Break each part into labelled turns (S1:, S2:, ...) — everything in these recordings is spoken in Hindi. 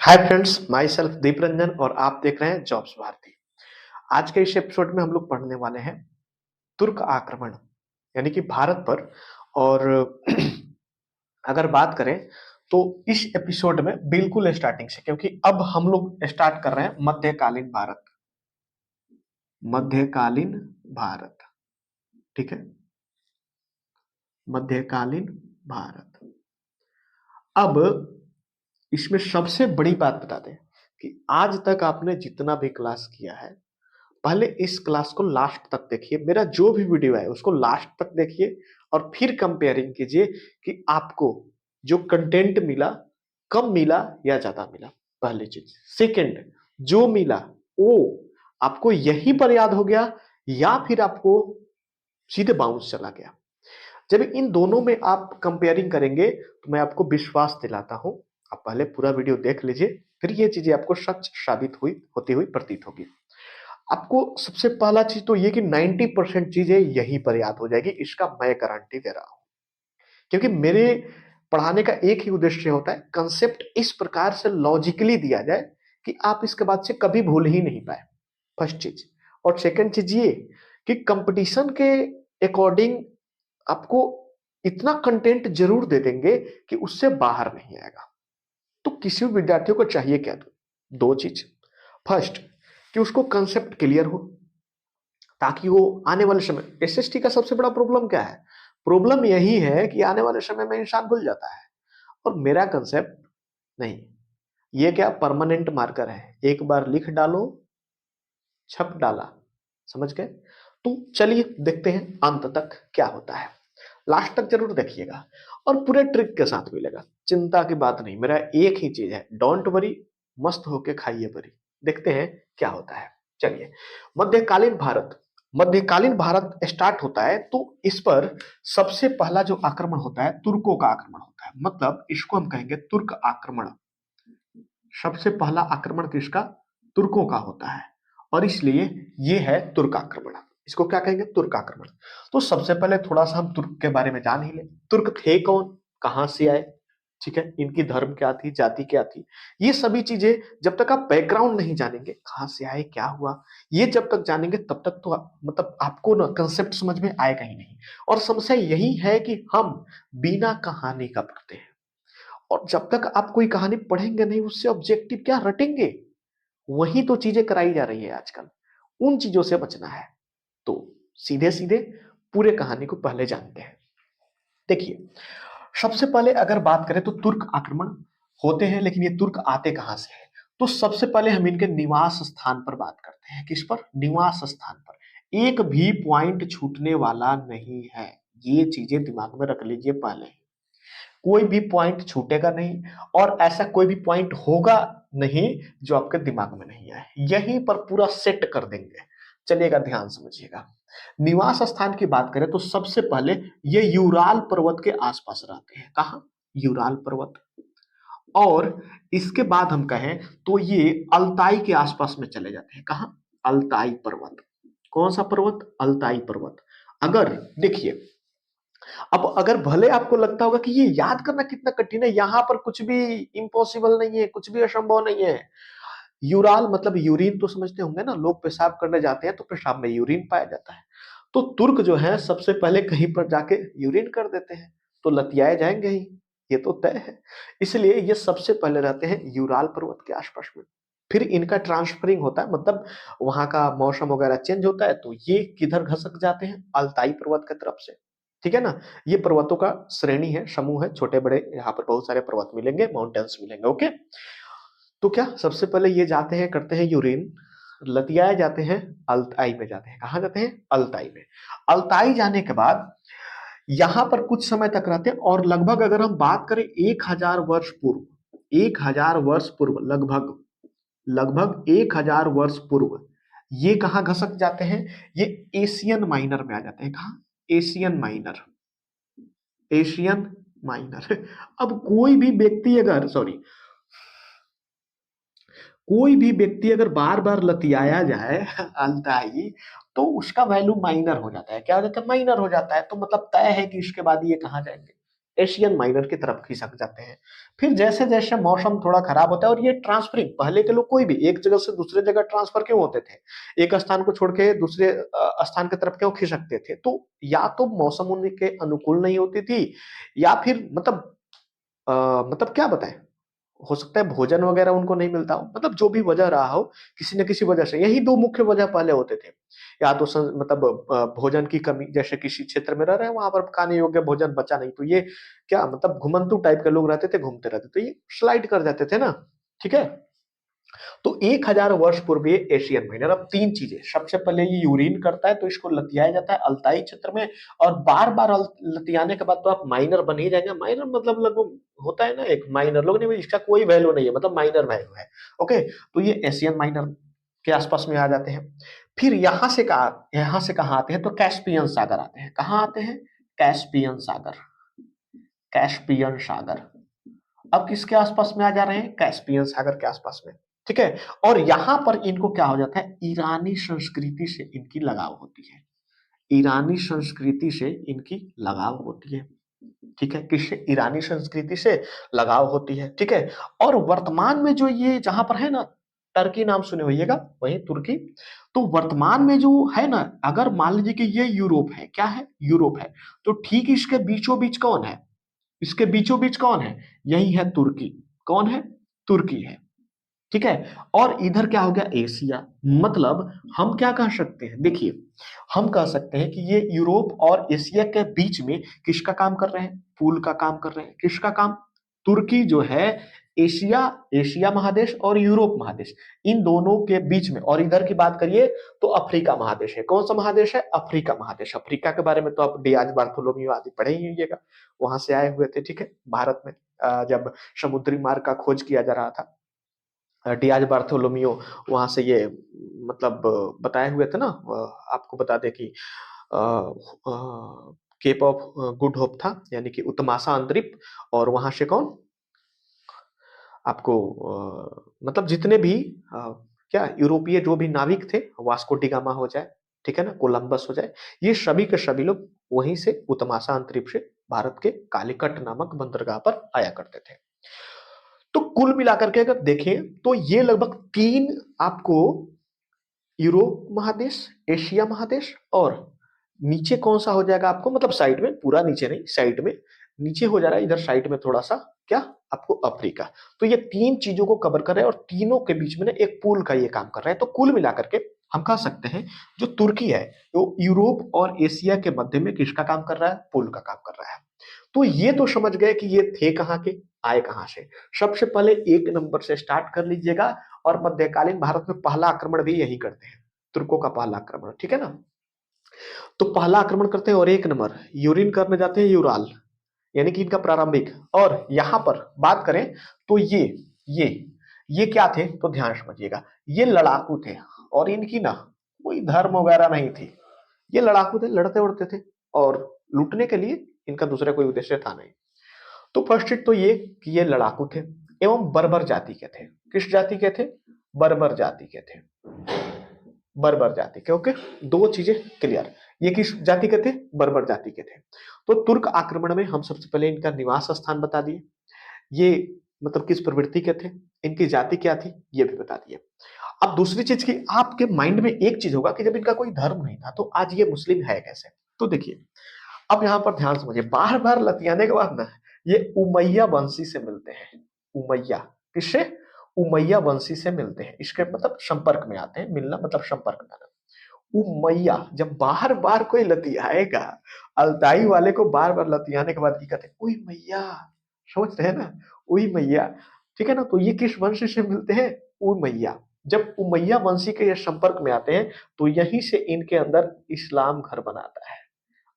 S1: हाय फ्रेंड्स, माई सेल्फ दीप रंजन और आप देख रहे हैं जॉब्स भारती। आज के इस एपिसोड में हम लोग पढ़ने वाले हैं तुर्क आक्रमण यानी कि भारत पर। और अगर बात करें तो इस एपिसोड में बिल्कुल स्टार्टिंग से, क्योंकि अब हम लोग स्टार्ट कर रहे हैं मध्यकालीन भारत। मध्यकालीन भारत, ठीक है। मध्यकालीन भारत। अब इसमें सबसे बड़ी बात बता दें कि आज तक आपने जितना भी क्लास किया है, पहले इस क्लास को लास्ट तक देखिए। मेरा जो भी वीडियो है उसको लास्ट तक देखिए और फिर कंपेयरिंग कीजिए कि आपको जो कंटेंट मिला कम मिला या ज्यादा मिला। पहली चीज। सेकंड, जो मिला वो आपको यहीं पर याद हो गया या फिर आपको सीधे बाउंस चला गया। जब इन दोनों में आप कंपेयरिंग करेंगे तो मैं आपको विश्वास दिलाता हूं, आप पहले पूरा वीडियो देख लीजिए, फिर ये चीजें आपको सच साबित हुई होती हुई प्रतीत होगी। आपको सबसे पहला चीज तो ये कि 90% चीजें यहीं पर याद हो जाएगी, इसका मैं गारंटी दे रहा हूं। क्योंकि मेरे पढ़ाने का एक ही उद्देश्य होता है, कंसेप्ट इस प्रकार से लॉजिकली दिया जाए कि आप इसके बाद से कभी भूल ही नहीं पाए। फर्स्ट चीज। और सेकंड चीज ये कि कंपटीशन के अकॉर्डिंग आपको इतना कंटेंट जरूर दे देंगे कि उससे बाहर नहीं आएगा। तो किसी भी विद्यार्थियों को चाहिए क्या? दो चीज। फर्स्ट, कि उसको कंसेप्ट क्लियर हो, ताकि वो आने वाले समय, एसएसटी का सबसे बड़ा प्रॉब्लम क्या है? प्रॉब्लम यही है कि आने वाले समय में इंसान भूल जाता है। और मेरा कंसेप्ट नहीं, ये क्या परमानेंट मार्कर है, एक बार लिख डालो, छप डाला, समझ गए? तो चलिए देखते हैं अंत तक क्या होता है। लास्ट तक जरूर देखिएगा और पूरे ट्रिक के साथ मिलेगा, चिंता की बात नहीं। मेरा एक ही चीज है, डोंट वरी, मस्त होके खाइए बरी। देखते हैं क्या होता है। चलिए, मध्यकालीन भारत। मध्यकालीन भारत स्टार्ट होता है तो इस पर सबसे पहला जो आक्रमण होता है तुर्कों का आक्रमण होता है, मतलब इसको हम कहेंगे तुर्क आक्रमण। सबसे पहला आक्रमण किसका? तुर्कों का होता है और इसलिए ये है तुर्क आक्रमण। इसको क्या कहेंगे? तुर्क आक्रमण। तो सबसे पहले थोड़ा सा हम तुर्क के बारे में जान ही ले। तुर्क थे कौन, कहां से आए, ठीक है, इनकी धर्म क्या थी, जाति क्या थी, ये सभी चीजें जब तक आप बैकग्राउंड नहीं जानेंगे, कहां से आए, क्या हुआ, ये जब तक जानेंगे तब तक तो मतलब आपको ना कंसेप्ट समझ में आएगा ही नहीं। और समस्या यही है कि हम बिना कहानी का पढ़ते हैं, और जब तक आप कोई कहानी पढ़ेंगे नहीं, उससे ऑब्जेक्टिव क्या रटेंगे? वही तो चीजें कराई जा रही है आजकल, उन चीजों से बचना है। तो सीधे सीधे पूरे कहानी को पहले जानते हैं। देखिए, सबसे पहले अगर बात करें तो तुर्क आक्रमण होते हैं, लेकिन ये तुर्क आते कहां से हैं? तो सबसे पहले हम इनके निवास स्थान पर बात करते हैं। किस पर? निवास स्थान पर। एक भी पॉइंट छूटने वाला नहीं है, ये चीजें दिमाग में रख लीजिए पहले। कोई भी पॉइंट छूटेगा नहीं और ऐसा कोई भी पॉइंट होगा नहीं जो आपके दिमाग में नहीं आए, यहीं पर पूरा सेट कर देंगे। चलिएगा, ध्यान समझिएगा। निवास स्थान की बात करें तो सबसे पहले ये यूराल पर्वत के आसपास रहते हैं। कहा? यूराल पर्वत। और इसके बाद हम कहें तो ये अल्ताई के आसपास में चले जाते हैं। कहा? अल्ताई पर्वत। कौन सा पर्वत? अल्ताई पर्वत। अगर देखिए, अब अगर भले आपको लगता होगा कि ये याद करना कितना कठिन है, यहां पर कुछ भी इम्पॉसिबल नहीं है, कुछ भी असंभव नहीं है। यूराल मतलब यूरिन तो समझते होंगे ना, लोग पेशाब करने जाते हैं तो पेशाब में यूरिन पाया जाता है। तो तुर्क जो है सबसे पहले कहीं पर जाके यूरिन कर देते हैं, तो लतियाए जाएंगे ही, ये तो तय है। इसलिए ये सबसे पहले रहते हैं यूराल पर्वत के आसपास में। फिर इनका ट्रांसफरिंग होता है, मतलब वहां का मौसम वगैरह चेंज होता है तो ये किधर घसक जाते हैं? अल्ताई पर्वत की तरफ से, ठीक है ना। ये पर्वतों का श्रेणी है, समूह है, छोटे बड़े, यहाँ पर बहुत सारे पर्वत मिलेंगे, माउंटेन्स मिलेंगे। ओके, तो क्या सबसे पहले ये जाते हैं, करते हैं यूरिन, लतियाए जाते हैं, अल्ताई में जाते हैं। कहाँ जाते हैं? अल्ताई में। अल्ताई जाने के बाद यहां पर कुछ समय तक रहते हैं और लगभग अगर हम बात करें 1000 वर्ष पूर्व, 1000 वर्ष पूर्व, लगभग लगभग 1000 वर्ष पूर्व ये कहाँ घसक जाते हैं? ये एशियन माइनर में आ जाते हैं। कहा? Asian minor. Asian minor. अब कोई भी व्यक्ति अगर, सॉरी, कोई भी व्यक्ति अगर बार बार लतियाया जाए अल्ताई, तो उसका वैल्यू माइनर हो जाता है। क्या हो जाता है? माइनर हो जाता है। तो मतलब तय है कि इसके बाद ये कहाँ जाएंगे? एशियन माइनर की तरफ खिसक जाते हैं। फिर जैसे जैसे मौसम थोड़ा खराब होता है, और ये ट्रांसफरिंग, पहले के लोग कोई भी एक जगह से दूसरे जगह ट्रांसफर क्यों होते थे, एक स्थान को छोड़ के दूसरे स्थान की तरफ क्यों खिसकते थे, तो या तो मौसम उनके अनुकूल नहीं होती थी, या फिर अ, मतलब क्या बताएं, हो सकता है भोजन वगैरह उनको नहीं मिलता हो, मतलब जो भी वजह रहा हो, किसी न किसी वजह से, यही दो मुख्य वजह पहले होते थे। या तो भोजन की कमी, जैसे किसी क्षेत्र में रह रहे हैं वहां पर खाने योग्य भोजन बचा नहीं, तो ये क्या मतलब घुमंतु टाइप के लोग रहते थे, घूमते रहते, तो ये स्लाइड कर जाते थे ना। ठीक है, तो 1000 वर्ष पूर्व ये एशियन माइनर, अब तीन चीजें, सबसे पहले ये यूरिन करता है तो इसको लतियाया जाता है अल्ताई क्षेत्र में, और बार बार लतियाने के बाद तो आप माइनर बन ही जाएंगे। माइनर मतलब लगभग होता है ना, एक माइनर लोग नहीं, इसका कोई वैल्यू नहीं है, मतलब माइनर वैल्यू है। ओके, तो ये एशियन माइनर के आसपास में आ जाते हैं। फिर यहां से कहा आते हैं, तो कैस्पियन सागर आते हैं। कहाँ आते हैं? कैस्पियन सागर, कैस्पियन सागर। अब किसके आसपास में आ जा रहे हैं? कैस्पियन सागर के आसपास में। ठीक है, और यहां पर इनको क्या हो जाता है, ईरानी संस्कृति से इनकी लगाव होती है, ईरानी संस्कृति से इनकी लगाव होती है। ठीक है, किससे? ईरानी संस्कृति से लगाव होती है। ठीक है, और वर्तमान में जो ये जहां पर है ना, टर्की नाम सुने होइएगा, वही तुर्की, तो वर्तमान में जो है ना, अगर मान लीजिए कि ये यूरोप है, क्या है? यूरोप है, तो ठीक इसके बीचों बीच कौन है? इसके बीचों बीच कौन है? यही है तुर्की। कौन है? तुर्की है। ठीक है, और इधर क्या हो गया? एशिया। मतलब हम क्या कह सकते हैं, देखिए, हम कह सकते हैं कि ये यूरोप और एशिया के बीच में किसका काम कर रहे हैं? पुल का काम कर रहे हैं। किसका काम? तुर्की जो है, एशिया, एशिया महादेश और यूरोप महादेश, इन दोनों के बीच में। और इधर की बात करिए तो अफ्रीका महादेश है। कौन सा महादेश है? अफ्रीका महादेश। अफ्रीका के बारे में तो आप डियाज बार्थोलोम्यू आदि पढ़े ही होइएगा, वहां से आए हुए थे। ठीक है, भारत में जब समुद्री मार्ग का खोज किया जा रहा था, डियाज बार्थोलोमियो वहां से ये मतलब बताए हुए थे ना। आपको बता दें कि केप ऑफ गुड होप था, यानी कि उत्तमासा अंतरिप, और वहां से कौन आपको मतलब जितने भी क्या यूरोपीय जो भी नाविक थे, वास्को डिगामा हो जाए, ठीक है ना, कोलंबस हो जाए, ये सभी के सभी लोग वहीं से उत्तमासा अंतरिप से भारत के कालीकट नामक बंदरगाह पर आया करते थे। तो कुल मिलाकर के अगर देखें तो ये लगभग तीन आपको, यूरोप महादेश, एशिया महादेश, और नीचे कौन सा हो जाएगा आपको, मतलब साइड में, पूरा नीचे नहीं, साइड में, नीचे हो जा रहा है इधर साइड में थोड़ा सा, क्या आपको? अफ्रीका। तो ये तीन चीजों को कवर कर रहे हैं, और तीनों के बीच में ना एक पुल का ये काम कर रहा है। तो कुल मिलाकर के हम कह सकते हैं, जो तुर्की है वो यूरोप और एशिया के मध्य में किसका काम कर रहा है? पुल का काम कर रहा है। तो ये तो समझ गए कि ये थे कहाँ के, आए कहाँ से। सबसे पहले 1 नंबर से स्टार्ट कर लीजिएगा, और मध्यकालीन भारत में पहला आक्रमण भी यही करते हैं, तुर्कों का पहला आक्रमण। ठीक है ना, तो पहला आक्रमण करते हैं, और 1 नंबर यूरिन करने जाते हैं यूराल, यानी कि इनका प्रारंभिक। और यहां पर बात करें तो ये ये क्या थे, तो ध्यान समझिएगा, ये लड़ाकू थे, और इनकी ना कोई धर्म वगैरह नहीं थी। ये लड़ाकू थे, लड़ते उड़ते थे, और लूटने के लिए इनका दूसरा कोई उद्देश्य था नहीं। तो फर्स्ट तो ये कि ये लड़ाकू थे, एवं बर्बर जाति के थे। किस जाति के थे? बर्बर जाति के थे, बर्बर जाति के। ओके, दो चीजें क्लियर। ये किस जाति के थे? बर्बर जाति के थे। तो तुर्क आक्रमण में हम सबसे पहले इनका निवास स्थान बता दिए, ये मतलब किस प्रवृत्ति के थे, इनकी जाति क्या थी, ये भी बता दिए। अब दूसरी चीज की आपके माइंड में एक चीज होगा कि जब इनका कोई धर्म नहीं था, तो आज ये मुस्लिम है कैसे? तो देखिए, अब यहां पर ध्यान समझिए, बार बार लतियाने के बाद ना ये उमैया वंशी से मिलते हैं। उमैया, किससे? उमैया वंशी से मिलते हैं, इसके मतलब संपर्क में आते हैं, मिलना मतलब संपर्क में आना। उमैया, जब बार बार कोई लतियाएगा, अल्ताई वाले को बार बार लतियाने के बाद की कहते हैं ओई मैया, समझ रहे हैं ना, ओई मैया। ठीक है ना, तो ये किस वंश से मिलते हैं? उमैया। जब उमैया वंशी के ये संपर्क में आते हैं, तो यहीं से इनके अंदर इस्लाम घर बनाता है,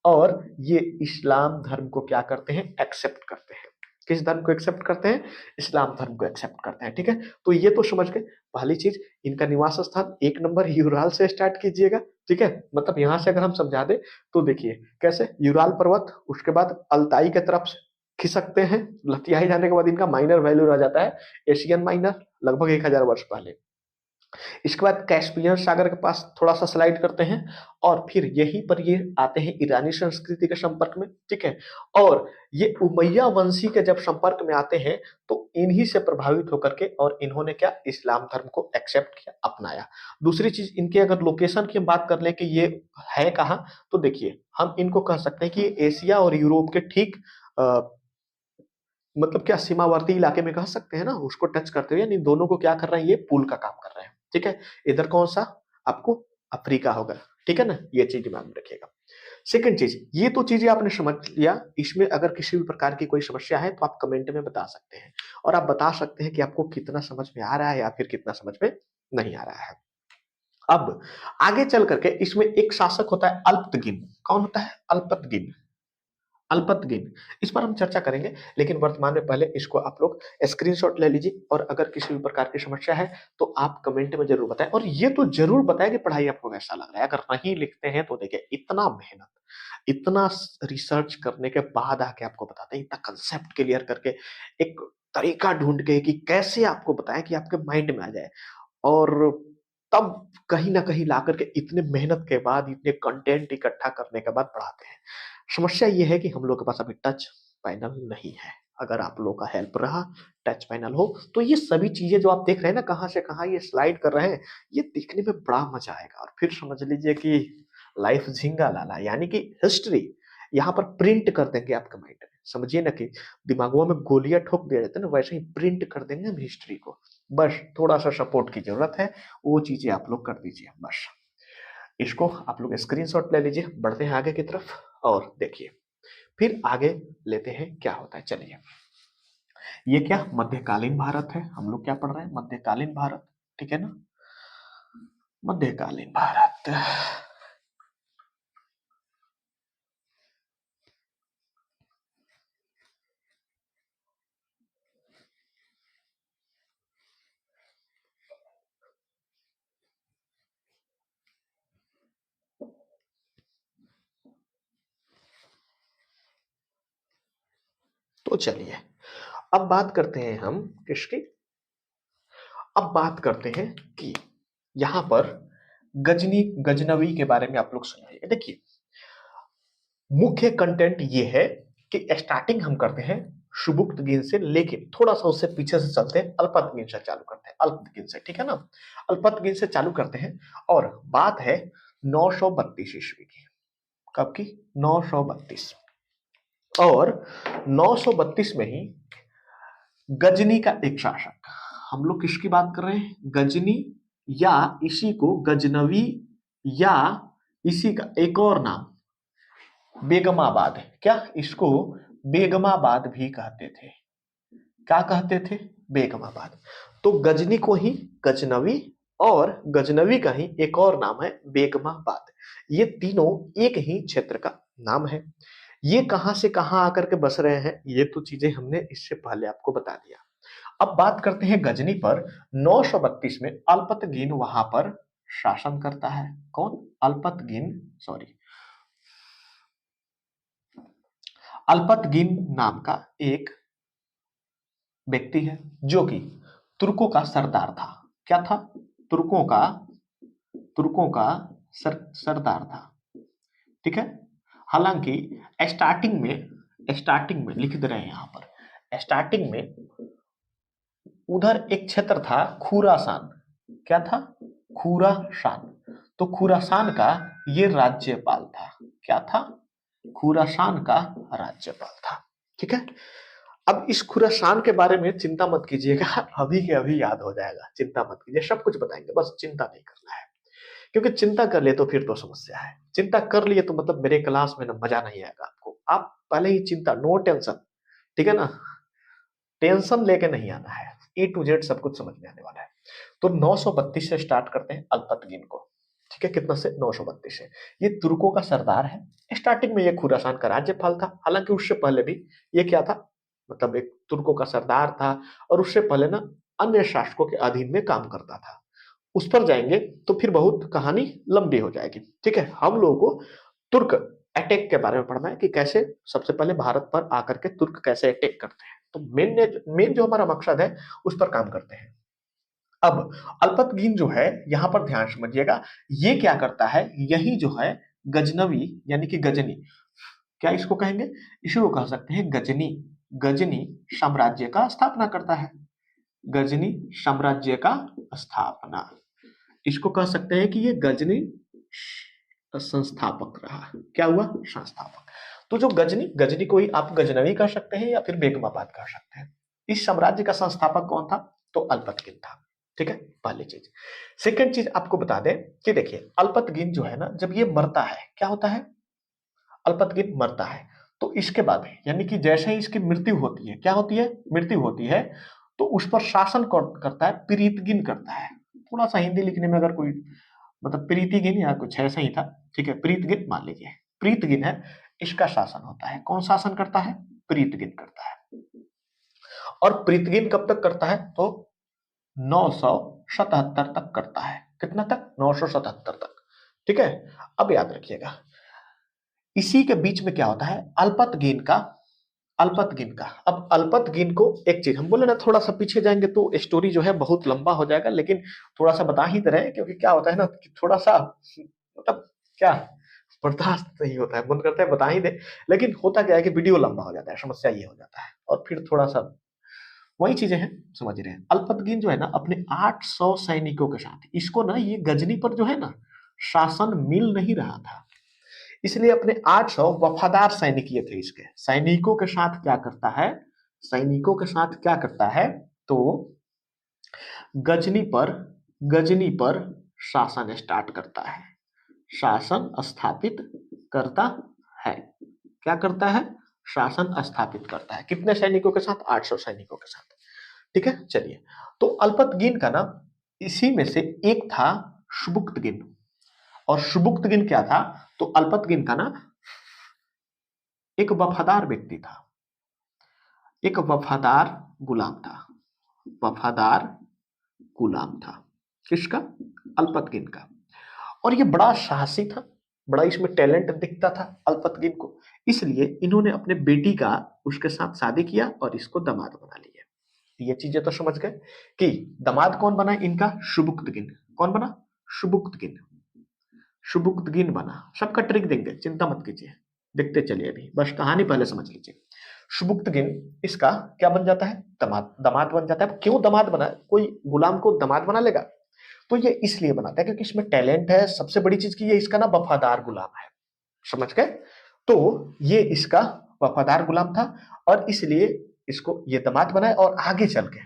S1: और ये इस्लाम धर्म को क्या करते हैं? एक्सेप्ट करते हैं। किस धर्म को एक्सेप्ट करते हैं? इस्लाम धर्म को एक्सेप्ट करते हैं। ठीक है, तो ये तो समझ गए। पहली चीज, इनका निवास स्थान 1 नंबर यूराल से स्टार्ट कीजिएगा। ठीक है, मतलब यहां से अगर हम समझा दे तो देखिए कैसे, यूराल पर्वत, उसके बाद अल्ताई के तरफ से खिसकते हैं, लतियाई जाने के बाद इनका माइनर वैल्यू रह जाता है एशियन माइनर, लगभग 1000 वर्ष पहले। इसके बाद कैस्पियन सागर के पास थोड़ा सा स्लाइड करते हैं और फिर यहीं पर ये आते हैं ईरानी संस्कृति के संपर्क में, ठीक है। और ये उमैया वंशी के जब संपर्क में आते हैं तो इन्हीं से प्रभावित होकर के और इन्होंने क्या इस्लाम धर्म को एक्सेप्ट किया, अपनाया। दूसरी चीज इनके अगर लोकेशन की हम बात कर लें कि ये है कहाँ, तो देखिए हम इनको कह सकते हैं कि ये एशिया और यूरोप के ठीक मतलब क्या सीमावर्ती इलाके में कह सकते हैं ना, उसको टच करते हुए, यानी दोनों को क्या कर रहे हैं, ये पुल का काम कर रहे हैं, ठीक है। इधर कौन सा आपको अफ्रीका होगा, ठीक है ना, ये चीज दिमाग में रखिएगा। सेकंड चीज, ये तो चीजें आपने समझ लिया। इसमें अगर किसी भी प्रकार की कोई समस्या है तो आप कमेंट में बता सकते हैं, और आप बता सकते हैं कि आपको कितना समझ में आ रहा है या फिर कितना समझ में नहीं आ रहा है। अब आगे चल करके इसमें एक शासक होता है अल्पतगिन। कौन होता है? अल्पतगिन। अल्पतगिन, इस पर हम चर्चा करेंगे, लेकिन वर्तमान में पहले इसको आप लोग स्क्रीनशॉट ले लीजिए, और अगर किसी भी प्रकार की समस्या है तो आप कमेंट में जरूर बताएं, और ये तो जरूर बताएं कि पढ़ाई आपको कैसा लग रहा है। अगर नहीं लिखते हैं तो देखिए, इतना मेहनत, इतना रिसर्च करने के बाद आके आपको बताते हैं, इतना कंसेप्ट क्लियर करके एक तरीका ढूंढ के कि कैसे आपको बताएं कि आपके माइंड में आ जाए, और तब कहीं ना कहीं ला करके इतने मेहनत के बाद इतने कंटेंट इकट्ठा करने के बाद पढ़ाते हैं। समस्या ये है कि हम लोग के पास अभी टच पैनल नहीं है। अगर आप लोग का हेल्प रहा, टच पैनल हो, तो ये सभी चीजें जो आप देख रहे हैं ना, कहाँ से कहाँ ये स्लाइड कर रहे हैं, ये देखने में बड़ा मजा आएगा। और फिर समझ लीजिए कि लाइफ झिंगा लाला, यानी कि हिस्ट्री यहाँ पर प्रिंट कर देंगे आपके माइंड में। समझिए ना कि दिमागों में गोलियां ठोक दिया जाता है ना, वैसे ही प्रिंट कर देंगे हम हिस्ट्री को। बस थोड़ा सा सपोर्ट की जरूरत है, वो चीजें आप लोग कर दीजिए बस। इसको आप लोग स्क्रीनशॉट ले लीजिए, बढ़ते हैं आगे की तरफ और देखिए फिर आगे लेते हैं क्या होता है। चलिए, ये क्या मध्यकालीन भारत है, हम लोग क्या पढ़ रहे हैं, मध्यकालीन भारत, ठीक है ना, मध्यकालीन भारत। तो चलिए, अब बात करते हैं हम किसकी, अब बात करते हैं कि यहां पर गजनी गजनवी के बारे में आप लोग सुनिए। देखिए, मुख्य कंटेंट ये है कि स्टार्टिंग हम करते हैं सुबुक्तगिन से, लेकिन थोड़ा सा उससे पीछे से चलते हैं, अल्पतगिन से चालू करते हैं, अल्पतगिन से, ठीक है ना। अल्पतगिन से चालू करते हैं और बात है 932 ईस्वी की। कब की? 932। और 932 में ही गजनी का एक शासक, हम लोग किसकी बात कर रहे हैं, गजनी, या इसी को गजनवी, या इसी का एक और नाम बेगमाबाद है। क्या इसको बेगमाबाद भी कहते थे? क्या कहते थे? बेगमाबाद। तो गजनी को ही गजनवी, और गजनवी का ही एक और नाम है बेगमाबाद। ये तीनों एक ही क्षेत्र का नाम है। ये कहां से कहां आकर के बस रहे हैं, ये तो चीजें हमने इससे पहले आपको बता दिया। अब बात करते हैं गजनी पर। 932 में अल्पतगिन वहां पर शासन करता है। कौन? अल्पतगिन, सॉरी, अल्पतगिन नाम का एक व्यक्ति है जो कि तुर्कों का सरदार था। क्या था? तुर्कों का, तुर्कों का सरदार था, ठीक है। हालांकि स्टार्टिंग में लिख दे रहे हैं यहां पर, स्टार्टिंग में उधर एक क्षेत्र था खुरासान। क्या था? खुरासान। तो खुरासान का ये राज्यपाल था। क्या था? खुरासान का राज्यपाल था, ठीक है। अब इस खुरासान के बारे में चिंता मत कीजिएगा, अभी के अभी याद हो जाएगा, चिंता मत कीजिए, सब कुछ बताएंगे, बस चिंता नहीं करना है। क्योंकि चिंता कर लिए तो फिर तो समस्या है, चिंता कर लिए तो मतलब मेरे क्लास में ना मजा नहीं आएगा आपको। आप पहले ही चिंता, नो टेंशन, ठीक है ना, टेंशन लेके नहीं आना है, ए टू जेड सब कुछ समझ में आने वाला है। तो 932 से स्टार्ट करते हैं अल्पतगिन को, ठीक है। कितना से? 932 से। ये तुर्कों का सरदार है। स्टार्टिंग में ये खुरासान का राज्यपाल था, हालांकि उससे पहले भी ये क्या था, मतलब एक तुर्कों का सरदार था, और उससे पहले ना अन्य शासकों के अधीन में काम करता था। उस पर जाएंगे तो फिर बहुत कहानी लंबी हो जाएगी, ठीक है। हम लोगों को तुर्क अटैक के बारे में पढ़ना है कि कैसे सबसे पहले भारत पर आकर के तुर्क कैसे अटैक करते हैं। तो मेन जो हमारा मकसद है उस पर काम करते हैं। अब अल्पतगीन जो है यहां पर ध्यान समझिएगा, ये क्या करता है, यही जो है गजनवी यानी कि गजनी, क्या इसको कहेंगे, इसी को कह सकते हैं गजनी। गजनी साम्राज्य का स्थापना करता है, गजनी साम्राज्य का स्थापना, इसको कह सकते हैं कि ये गजनी संस्थापक रहा। क्या हुआ, संस्थापक। तो जो गजनी, गजनी को ही आप गजनवी कह सकते हैं या फिर बेगमाबाद कह सकते हैं। इस साम्राज्य का संस्थापक कौन था, तो अल्पतगीन था। ठीक है, पहली चीज। सेकंड चीज आपको बता दें कि देखिए अल्पतगीन जो है ना, जब ये मरता है, क्या होता है, अल्पतगीन मरता है, तो इसके बाद यानी कि जैसे ही इसकी मृत्यु होती है, क्या होती है, मृत्यु होती है, तो उस पर शासन कौन करता है, प्रीतगिन करता है। थोड़ा सा हिंदी लिखने में अगर कोई मतलब प्रीतिगिन या कुछ ऐसा ही था, ठीक है, प्रीतगिन मान लीजिए, प्रीतगिन है, इसका शासन होता है। कौन शासन करता है, प्रीतगिन करता है। और प्रीतगिन कब तक करता है, तो 977 तक करता है। कितना तक, 977 तक। ठीक है, अब याद रखिएगा इसी के बीच में क्या होता है, अल्पतगीन का, अल्पतगीन का। अब अल्पतगीन को एक चीज हम बोले ना, थोड़ा सा पीछे जाएंगे तो स्टोरी जो है बहुत लंबा हो जाएगा, लेकिन थोड़ा सा बता ही दे रहे हैं, क्योंकि क्या होता है ना कि थोड़ा सा मतलब क्या बर्दाश्त नहीं होता है, मन करता है बता ही दे, लेकिन होता क्या है कि वीडियो लंबा हो जाता है, समस्या ये हो जाता है, और फिर थोड़ा सा वही चीजें हैं, समझ रहे हैं। अल्पतगीन जो है ना अपने 800 सैनिकों के साथ, इसको ना ये गजनी पर जो है ना शासन मिल नहीं रहा था, इसलिए अपने 800 वफादार सैनिक ये थे इसके, सैनिकों के साथ क्या करता है, सैनिकों के साथ क्या करता है, तो गजनी पर, गजनी पर शासन स्टार्ट करता है, शासन स्थापित करता है। क्या करता है, शासन स्थापित करता है। कितने सैनिकों के साथ, 800 सैनिकों के साथ। ठीक है, चलिए। तो अल्पतगीन का नाम, इसी में से एक था सुबुक्तगिन, और सुबुक्तगिन क्या था, तो अल्पतगीन का ना एक वफादार व्यक्ति था, एक वफादार गुलाम था, वफादार गुलाम था। किसका, अल्पतगीन का। और ये बड़ा साहसी था, बड़ा इसमें टैलेंट दिखता था अल्पतगीन को, इसलिए इन्होंने अपने बेटी का उसके साथ शादी किया और इसको दामाद बना लिया। ये चीजें तो समझ गए कि दामाद कौन बना इनका, सुबुक्तगिन। कौन बना, सुबुक्तगिन, सुबुक्तगिन बना। सबका ट्रिक देंगे, चिंता मत कीजिए, देखते चलिए, अभी बस कहानी पहले समझ लीजिए। सुबुक्तगिन इसका क्या बन जाता है, दामाद, दामाद बन जाता है। क्यों दामाद बना, कोई गुलाम को दामाद बना लेगा, तो ये इसलिए बनाता है क्योंकि इसमें टैलेंट है, सबसे बड़ी चीज की ये इसका ना वफादार गुलाम है, समझ गए। तो ये इसका वफादार गुलाम था, और इसलिए इसको ये दामाद बनाए। और आगे चल के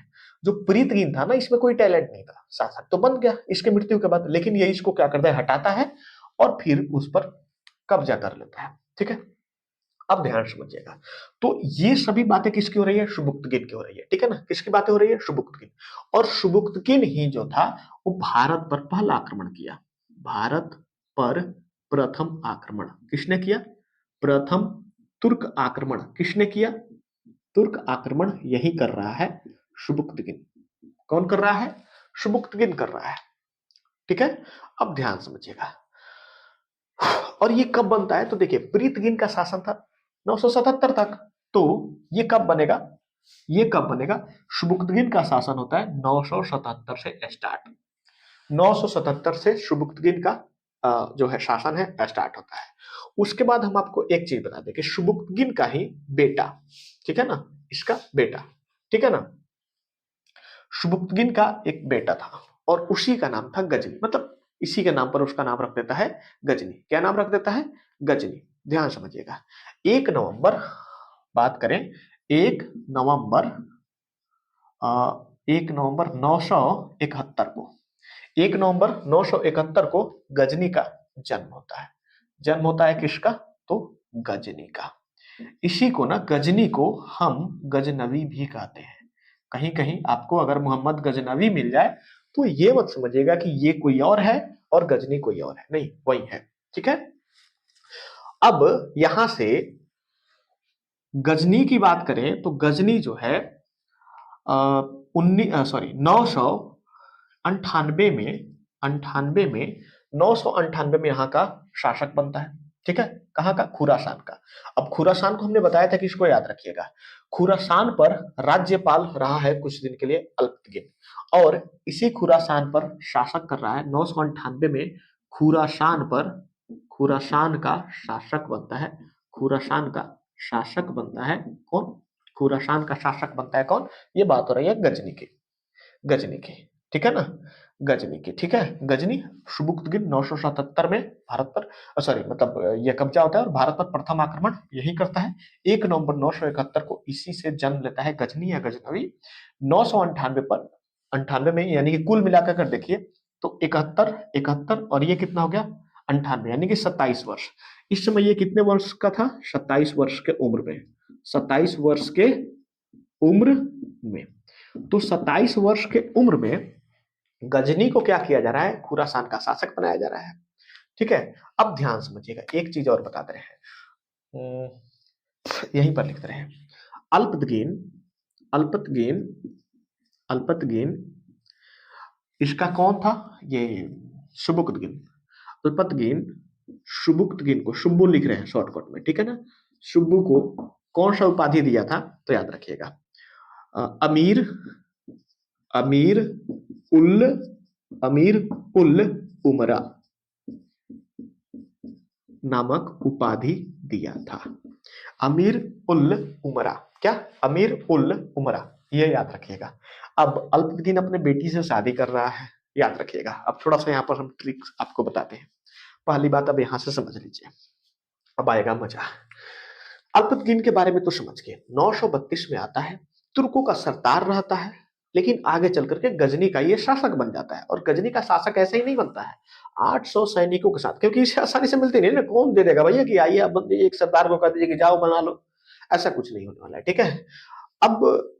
S1: जो प्रीतगिन था ना, इसमें कोई टैलेंट नहीं था, शासक तो बन गया इसके मृत्यु के बाद, लेकिन ये इसको क्या करता है, हटाता है और फिर उस पर कब्जा कर लेता है। ठीक है, अब ध्यान समझिएगा। तो ये सभी बातें किसकी हो रही है, सुबुक्तगिन की हो रही है। ठीक है ना, किसकी बातें हो रही है, सुबुक्तगिन। और सुबुक्तगिन ही जो था वो भारत पर पहला आक्रमण किया, भारत पर प्रथम आक्रमण किसने किया, प्रथम तुर्क आक्रमण किसने किया, तुर्क आक्रमण यही कर रहा है सुबुक्तगिन। कौन कर रहा है, सुबुक्तगिन कर रहा है। ठीक है, अब ध्यान समझिएगा। और ये कब बनता है, तो देखिए प्रीतगिन का शासन था 977 तक, तो ये कब बनेगा, ये कब बनेगा, सुबुक्तगिन का शासन होता है 977 से स्टार्ट, 977 से सुबुक्तगिन का जो है शासन है स्टार्ट होता है। उसके बाद हम आपको एक चीज बता दें कि सुबुक्तगिन का ही बेटा, ठीक है ना, इसका बेटा, ठीक है ना, सुबुक्तगिन का एक बेटा था और उसी का नाम था गजनी, मतलब इसी के नाम पर उसका नाम रख देता है गजनी। क्या नाम रख देता है, गजनी। ध्यान समझिएगा, 1 नवंबर, बात करें 1 नवंबर, 1 नवंबर 971 को, 1 नवंबर 971 को गजनी का जन्म होता है। जन्म होता है किसका, तो गजनी का। इसी को ना, गजनी को हम गजनवी भी कहते हैं। कहीं कहीं आपको अगर मोहम्मद गजनवी मिल जाए तो ये मत समझिएगा कि ये कोई और है और गजनी कोई और है, नहीं, वही है। ठीक है, अब यहां से गजनी की बात करें तो गजनी जो है 998 में, 998 में यहाँ का शासक बनता है। ठीक है, कहाँ का? खुरासान का। अब खुरासान को हमने बताया था कि इसको याद रखिएगा, खुरासान पर राज्यपाल रहा है कुछ दिन के लिए अल्पतगिन, और इसी खुरासान पर शासक कर रहा है 998 में। खुरासान पर, खुरासान का शासक बनता है, खुरासान का शासक बनता है कौन? खुरासान का शासक बनता है कौन? ये बात हो रही है गजनी की, गजनी की, ठीक है ना, गजनी की, ठीक है। गजनी सुबुक्तगिन 977 में भारत पर, सॉरी मतलब ये कब्जा होता है और भारत पर प्रथम आक्रमण यही करता है। 1 नवंबर 971 को इसी से जन्म लेता है गजनी या गजनवी। 998 पर, अंठानवे में, यानी कि कुल मिलाकर कर देखिए तो 71, 71 और ये कितना हो गया? 98, यानी कि 27 वर्ष। इस समय ये कितने वर्ष का था? 27 वर्ष के उम्र में, 27 वर्ष के उम्र में। तो 27 वर्ष के उम्र में गजनी को क्या किया जा रहा है? खुरासान का शासक बनाया जा रहा है, ठीक है। अब ध्यान समझिएगा, एक चीज और बताते रहे हैं, यहीं पर लिखते रहे, अल्पतगीन, अल्पतगीन, अल्पतगीन इसका कौन था? ये सुबुक्तगिन, अल्पतगीन सुबुक्तगिन को शुम्बु लिख रहे हैं शॉर्टकट में, ठीक है ना। शुम्बु को कौन सा उपाधि दिया था? तो याद रखिएगा, अमीर, अमीर उल, अमीर उल उमरा नामक उपाधि दिया था। अमीर उल उमरा, क्या? अमीर उल उमरा, ये याद रखिएगा। अब अल्पतगीन अपने बेटी से शादी कर रहा है, याद रखिएगा। अब थोड़ा सा यहाँ पर हम ट्रिक्स आपको बताते हैं। पहली बात अब यहां से समझ लीजिए, अब आएगा मजा। अल्पतगीन के बारे में तो समझ गए, 932 में आता है, तुर्कों का सरदार रहता है, लेकिन आगे चल करके गजनी का ये शासक बन जाता है। और गजनी का शासक ऐसे ही नहीं बनता है, 800 सैनिकों के साथ, क्योंकि इसे आसानी से मिलती नहीं ना, कौन दे देगा भैया कि आइए आप एक सरदार को कह दीजिए कि जाओ बना लो, ऐसा कुछ नहीं होने वाला है, ठीक है। अब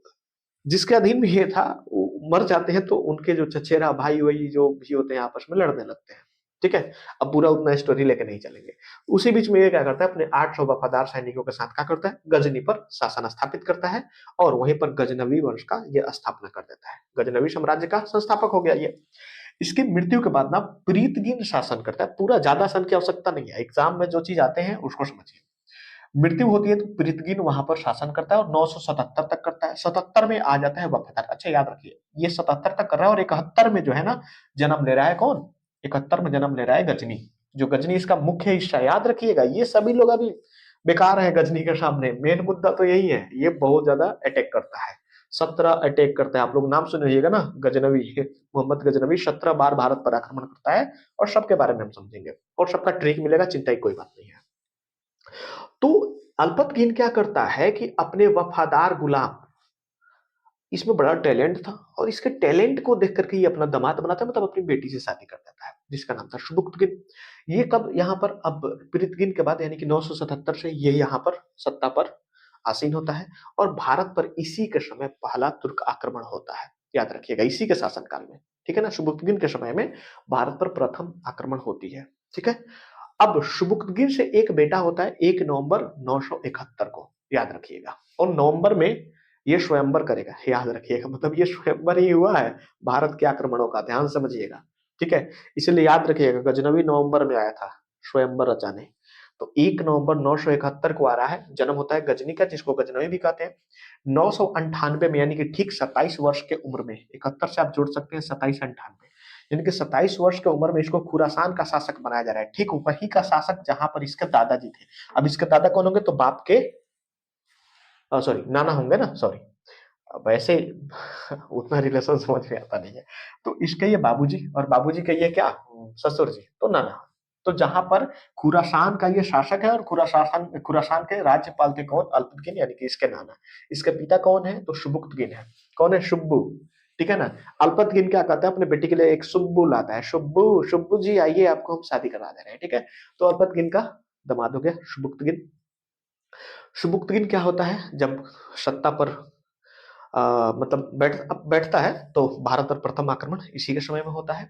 S1: जिसके अधीन में ये था वो मर जाते हैं, तो उनके जो चचेरा भाई वही जो भी होते हैं आपस में लड़ने लगते हैं, ठीक है। अब पूरा उतना स्टोरी लेके नहीं चलेंगे। उसी बीच में ये क्या करता है, अपने 800 वफादार सैनिकों के साथ क्या करता है, गजनी पर शासन स्थापित करता है, और वहीं पर गजनवी वंश का ये स्थापना कर देता है। गजनवी साम्राज्य का संस्थापक हो गया ये। इसकी मृत्यु के बाद ना प्रीतगिन शासन करता है, पूरा ज्यादा सन की आवश्यकता नहीं है, एग्जाम में जो चीज आते हैं उसको समझिए। मृत्यु होती है तो प्रीतगिन वहां पर शासन करता है और 977 तक करता है। 77 में आ जाता है वफादार। अच्छा याद रखिए, ये 77 तक कर रहा है, और 71 में जो है ना जन्म ले रहा है कौन? 71 में जन्म ले रहा है गजनी। जो गजनी इसका मुख्य हिस्सा, याद रखिएगा, ये सभी लोग अभी बेकार है गजनी के सामने। मेन मुद्दा तो यही है, ये बहुत ज्यादा अटैक करता है, 17 अटैक करता है। आप लोग नाम सुनिएगा ना, गजनवी, मोहम्मद गजनवी 17 बार भारत पर आक्रमण करता है, और सबके बारे में हम समझेंगे, और सबका ट्रिक मिलेगा, चिंता की कोई बात नहीं है। तो अल्पतगीन क्या करता है कि अपने वफादार गुलाम, इसमें बड़ा टैलेंट था, और इसके टैलेंट को देख करके ये अपना दामाद बनाता है, मतलब अपनी बेटी से शादी कर देता है, जिसका नाम था सुबुक्तगिन। ये कब यहाँ पर, अब प्रीतगिन के बाद, यानी कि 977 से ये यहाँ पर सत्ता पर आसीन होता है, और भारत पर इसी के समय पहला तुर्क आक्रमण होता है, याद रखिएगा, इसी के शासनकाल में, ठीक है ना। सुबुक्तगिन के समय में भारत पर प्रथम आक्रमण होती है, ठीक है। अब सुबुक्तगिन से एक बेटा होता है 1 नवंबर 971 को, याद रखिएगा, और नवंबर में ये स्वयंवर करेगा, याद रखिएगा, मतलब ये स्वयंवर ही हुआ है भारत के आक्रमणों का, ध्यान समझिएगा, ठीक है। इसलिए याद रखिएगा, गजनवी नवंबर में आया था स्वयंवर रचाने। तो 1 नवंबर 971 को आ रहा है, जन्म होता है गजनी का, जिसको गजनवी भी कहते हैं। 998 में, यानी कि ठीक 27 वर्ष के उम्र में, 71 से आप जोड़ सकते हैं 27, 98, यानी कि 27 वर्ष की उम्र में इसको खुरासान का शासक बनाया जा रहा है, ठीक वही का शासक जहां पर इसके दादाजी थे। अब इसके दादा कौन होंगे? तो बाप के, सॉरी नाना होंगे ना, सॉरी, वैसे उतना रिलेशन समझ में आता नहीं है। तो इसके ये बाबूजी, और बाबूजी के ये क्या, ससुर जी, तो नाना। तो जहां पर खुरासान का ये शासक है, और खुरासान के राज्यपाल थे कौन? अल्पतगिन, यानी कि इसके नाना। इसके पिता कौन है? तो सुबुक्तगिन है। कौन है? शुब्बू, ठीक है ना। अल्पतगिन क्या कहता है अपने बेटी के लिए? एक सुब्बू लाता है, शुब्बू, शुब्बू जी आइए, आपको हम शादी करा दे रहे हैं, ठीक है। तो अल्पतगिन का दामाद हो गया सुबुक्तगिन। सुबुक्तगिन क्या होता है, जब सत्ता पर मतलब बैठता है, तो भारत पर प्रथम आक्रमण इसी के समय में होता है।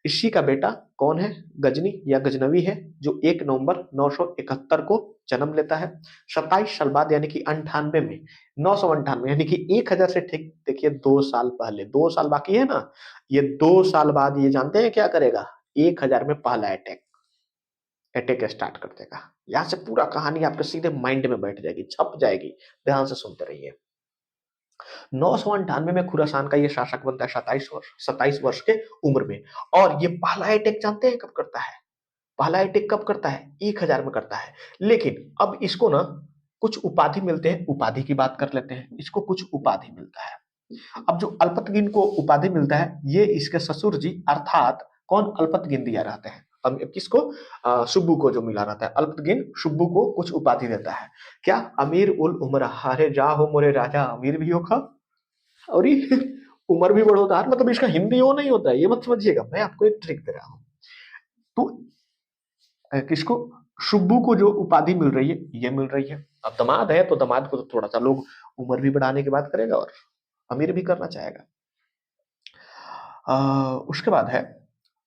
S1: इसी का बेटा कौन है? गजनी या गजनवी है, जो 1 नवंबर 971 को जन्म लेता है। 27 साल बाद, यानी कि 98 में, 998, यानी कि 1000 से ठीक देखिए 2 साल पहले, 2 साल बाकी है ना, ये 2 साल बाद ये जानते हैं क्या करेगा? 1000 में पहला अटैक, अटैक स्टार्ट कर देगा। यहाँ से पूरा कहानी आपके सीधे माइंड में बैठ जाएगी, छप जाएगी। ध्यान से सुनते रहिए। 998 में खुरासान का ये शासक बनता है 27 वर्ष के उम्र में। और ये पहला अटैक जानते हैं कब करता है? पहला अटैक कब करता है? 1000 में करता है। लेकिन अब इसको ना कुछ उपाधि मिलते हैं। उपाधि की बात कर लेते हैं। इसको कुछ उपाधि मिलता है। अब जो अल्पतगिन को उपाधि मिलता है, ये इसके ससुर जी अर्थात कौन? अल्पतगिन दिया रहते हैं। अब किसको? सुब्बू को जो मिला रहता है। अल्पतगिन सुब्बू को कुछ उपाधि देता है। क्या? अमीर उल उमरा। अरे जा हो मोरे राजा, अमीर भी हो खा और ये उमर भी बढ़ोतरी। मतलब इसका हिंदी वो नहीं होता है, ये मत समझिएगा, मैं आपको एक ट्रिक दे रहा हूं। तो किसको? शुब्बू को जो उपाधि मिल रही है, ये मिल रही है। अब दामाद है तो दामाद को तो थोड़ा सा लोग उम्र भी बढ़ाने की बात करेगा और अमीर भी करना चाहेगा। उसके बाद है,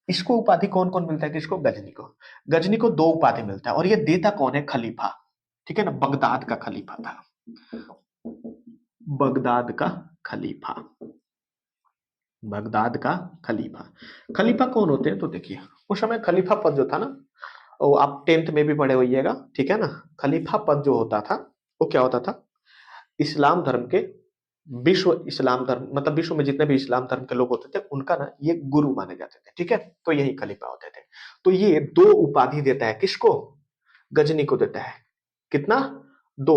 S1: इसको उपाधि कौन कौन मिलता है? किसको? गजनी को। गजनी को 2 उपाधि मिलता है और ये देता कौन है? खलीफा। ठीक है ना, बगदाद का खलीफा था। बगदाद का खलीफा। बगदाद का खलीफा। खलीफा कौन होते हैं? तो देखिए, उस समय खलीफा पद जो था ना, वो आप 10th में भी पढ़े होइएगा, ठीक है ना। खलीफा पद जो होता था वो क्या होता था? इस्लाम धर्म के, विश्व इस्लाम धर्म मतलब विश्व में जितने भी इस्लाम धर्म के लोग होते थे उनका ना ये गुरु माने जाते थे। ठीक है, तो यही खलीफा होते थे। तो ये 2 उपाधि देता है। किसको? गजनी को देता है। कितना? 2।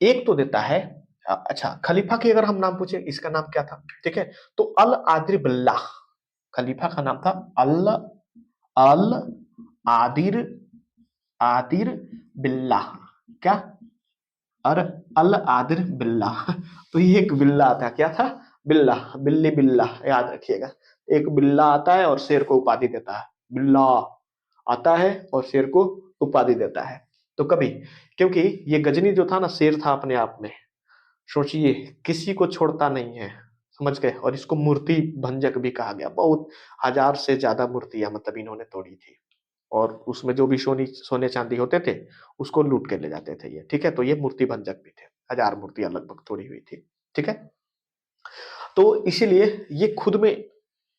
S1: एक तो देता है, अच्छा खलीफा की अगर हम नाम पूछे, इसका नाम क्या था? ठीक है, तो अल आदिर बिल्लाह। खलीफा का नाम था अल अल आदिर आदिर बिल्लाह। क्या? और अल आदिर बिल्लाह। तो ये एक बिल्ला आता है। क्या था? बिल्ला, बिल्ली बिल्ला, याद रखिएगा। एक बिल्ला आता है और शेर को उपाधि देता है। बिल्ला आता है और शेर को उपाधि देता है। तो कभी, क्योंकि ये गजनी जो था ना, शेर था अपने आप में। सोचिए, किसी को छोड़ता नहीं है, समझ गए। और इसको मूर्ति भंजक भी कहा गया। बहुत 1000 से ज्यादा मूर्तियां मतलब इन्होंने तोड़ी थी। और उसमें जो भी सोने चांदी होते थे उसको लूट के ले जाते थे ये। ठीक है, तो ये मूर्ति भंजक भी थे। 1000 मूर्तियां लगभग तोड़ी हुई थी। ठीक है, तो इसीलिए ये खुद में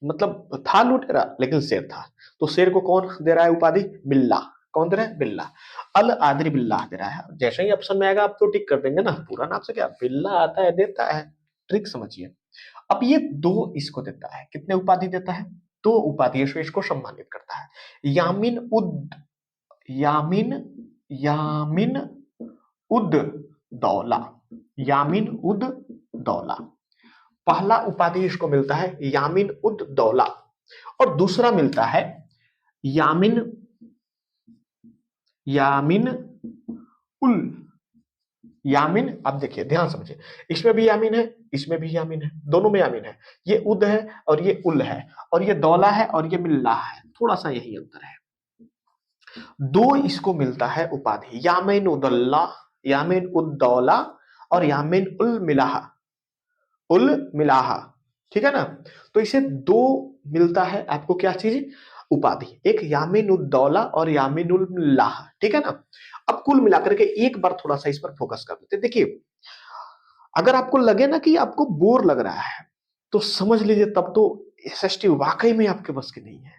S1: मतलब था लुटेरा लेकिन शेर था। तो शेर को कौन दे रहा है उपाधि? बिल्ला। कौन दे रहा है? बिल्ला। अल आदरी बिल्ला दे रहा है। जैसे ही ऑप्शन में आएगा आप तो टिक कर देंगे ना। पूरा नाम से क्या? बिल्ला आता है, देता है। ट्रिक समझिए। अब ये 2 इसको देता है। कितने उपाधि देता है? 2 उपाधि से इसको सम्मानित करता है। यामिन उद यामिन यामिन उद दौला। यामिन उद दौला, पहला उपाधि इसको मिलता है यामिन उद दौला। और दूसरा मिलता है यामिन यामिन उल यामिन। अब देखिए, ध्यान समझिए, इसमें भी यामिन है, इसमें भी यामिन है, दोनों में यामिन है। ये उद है और ये उल है, और ये दौला है और ये मिल्लाह है। थोड़ा सा यही अंतर है। 2 इसको मिलता है उपाधि, यामिन उदल्ला, यामिन उद्दौला और यामिन उल मिलाहा। उल मिलाहा, ठीक है ना। तो इसे 2 मिलता है आपको। क्या चीज? उपाधि। एक यामिन उद्दौला और यामिन उल मिलाहा। ठीक है ना। अब कुल मिलाकर के एक बार थोड़ा सा इस पर फोकस कर लेते। देखिए, अगर आपको लगे ना कि आपको बोर लग रहा है तो समझ लीजिए तब तो एसएसटी वाकई में आपके बस की नहीं है।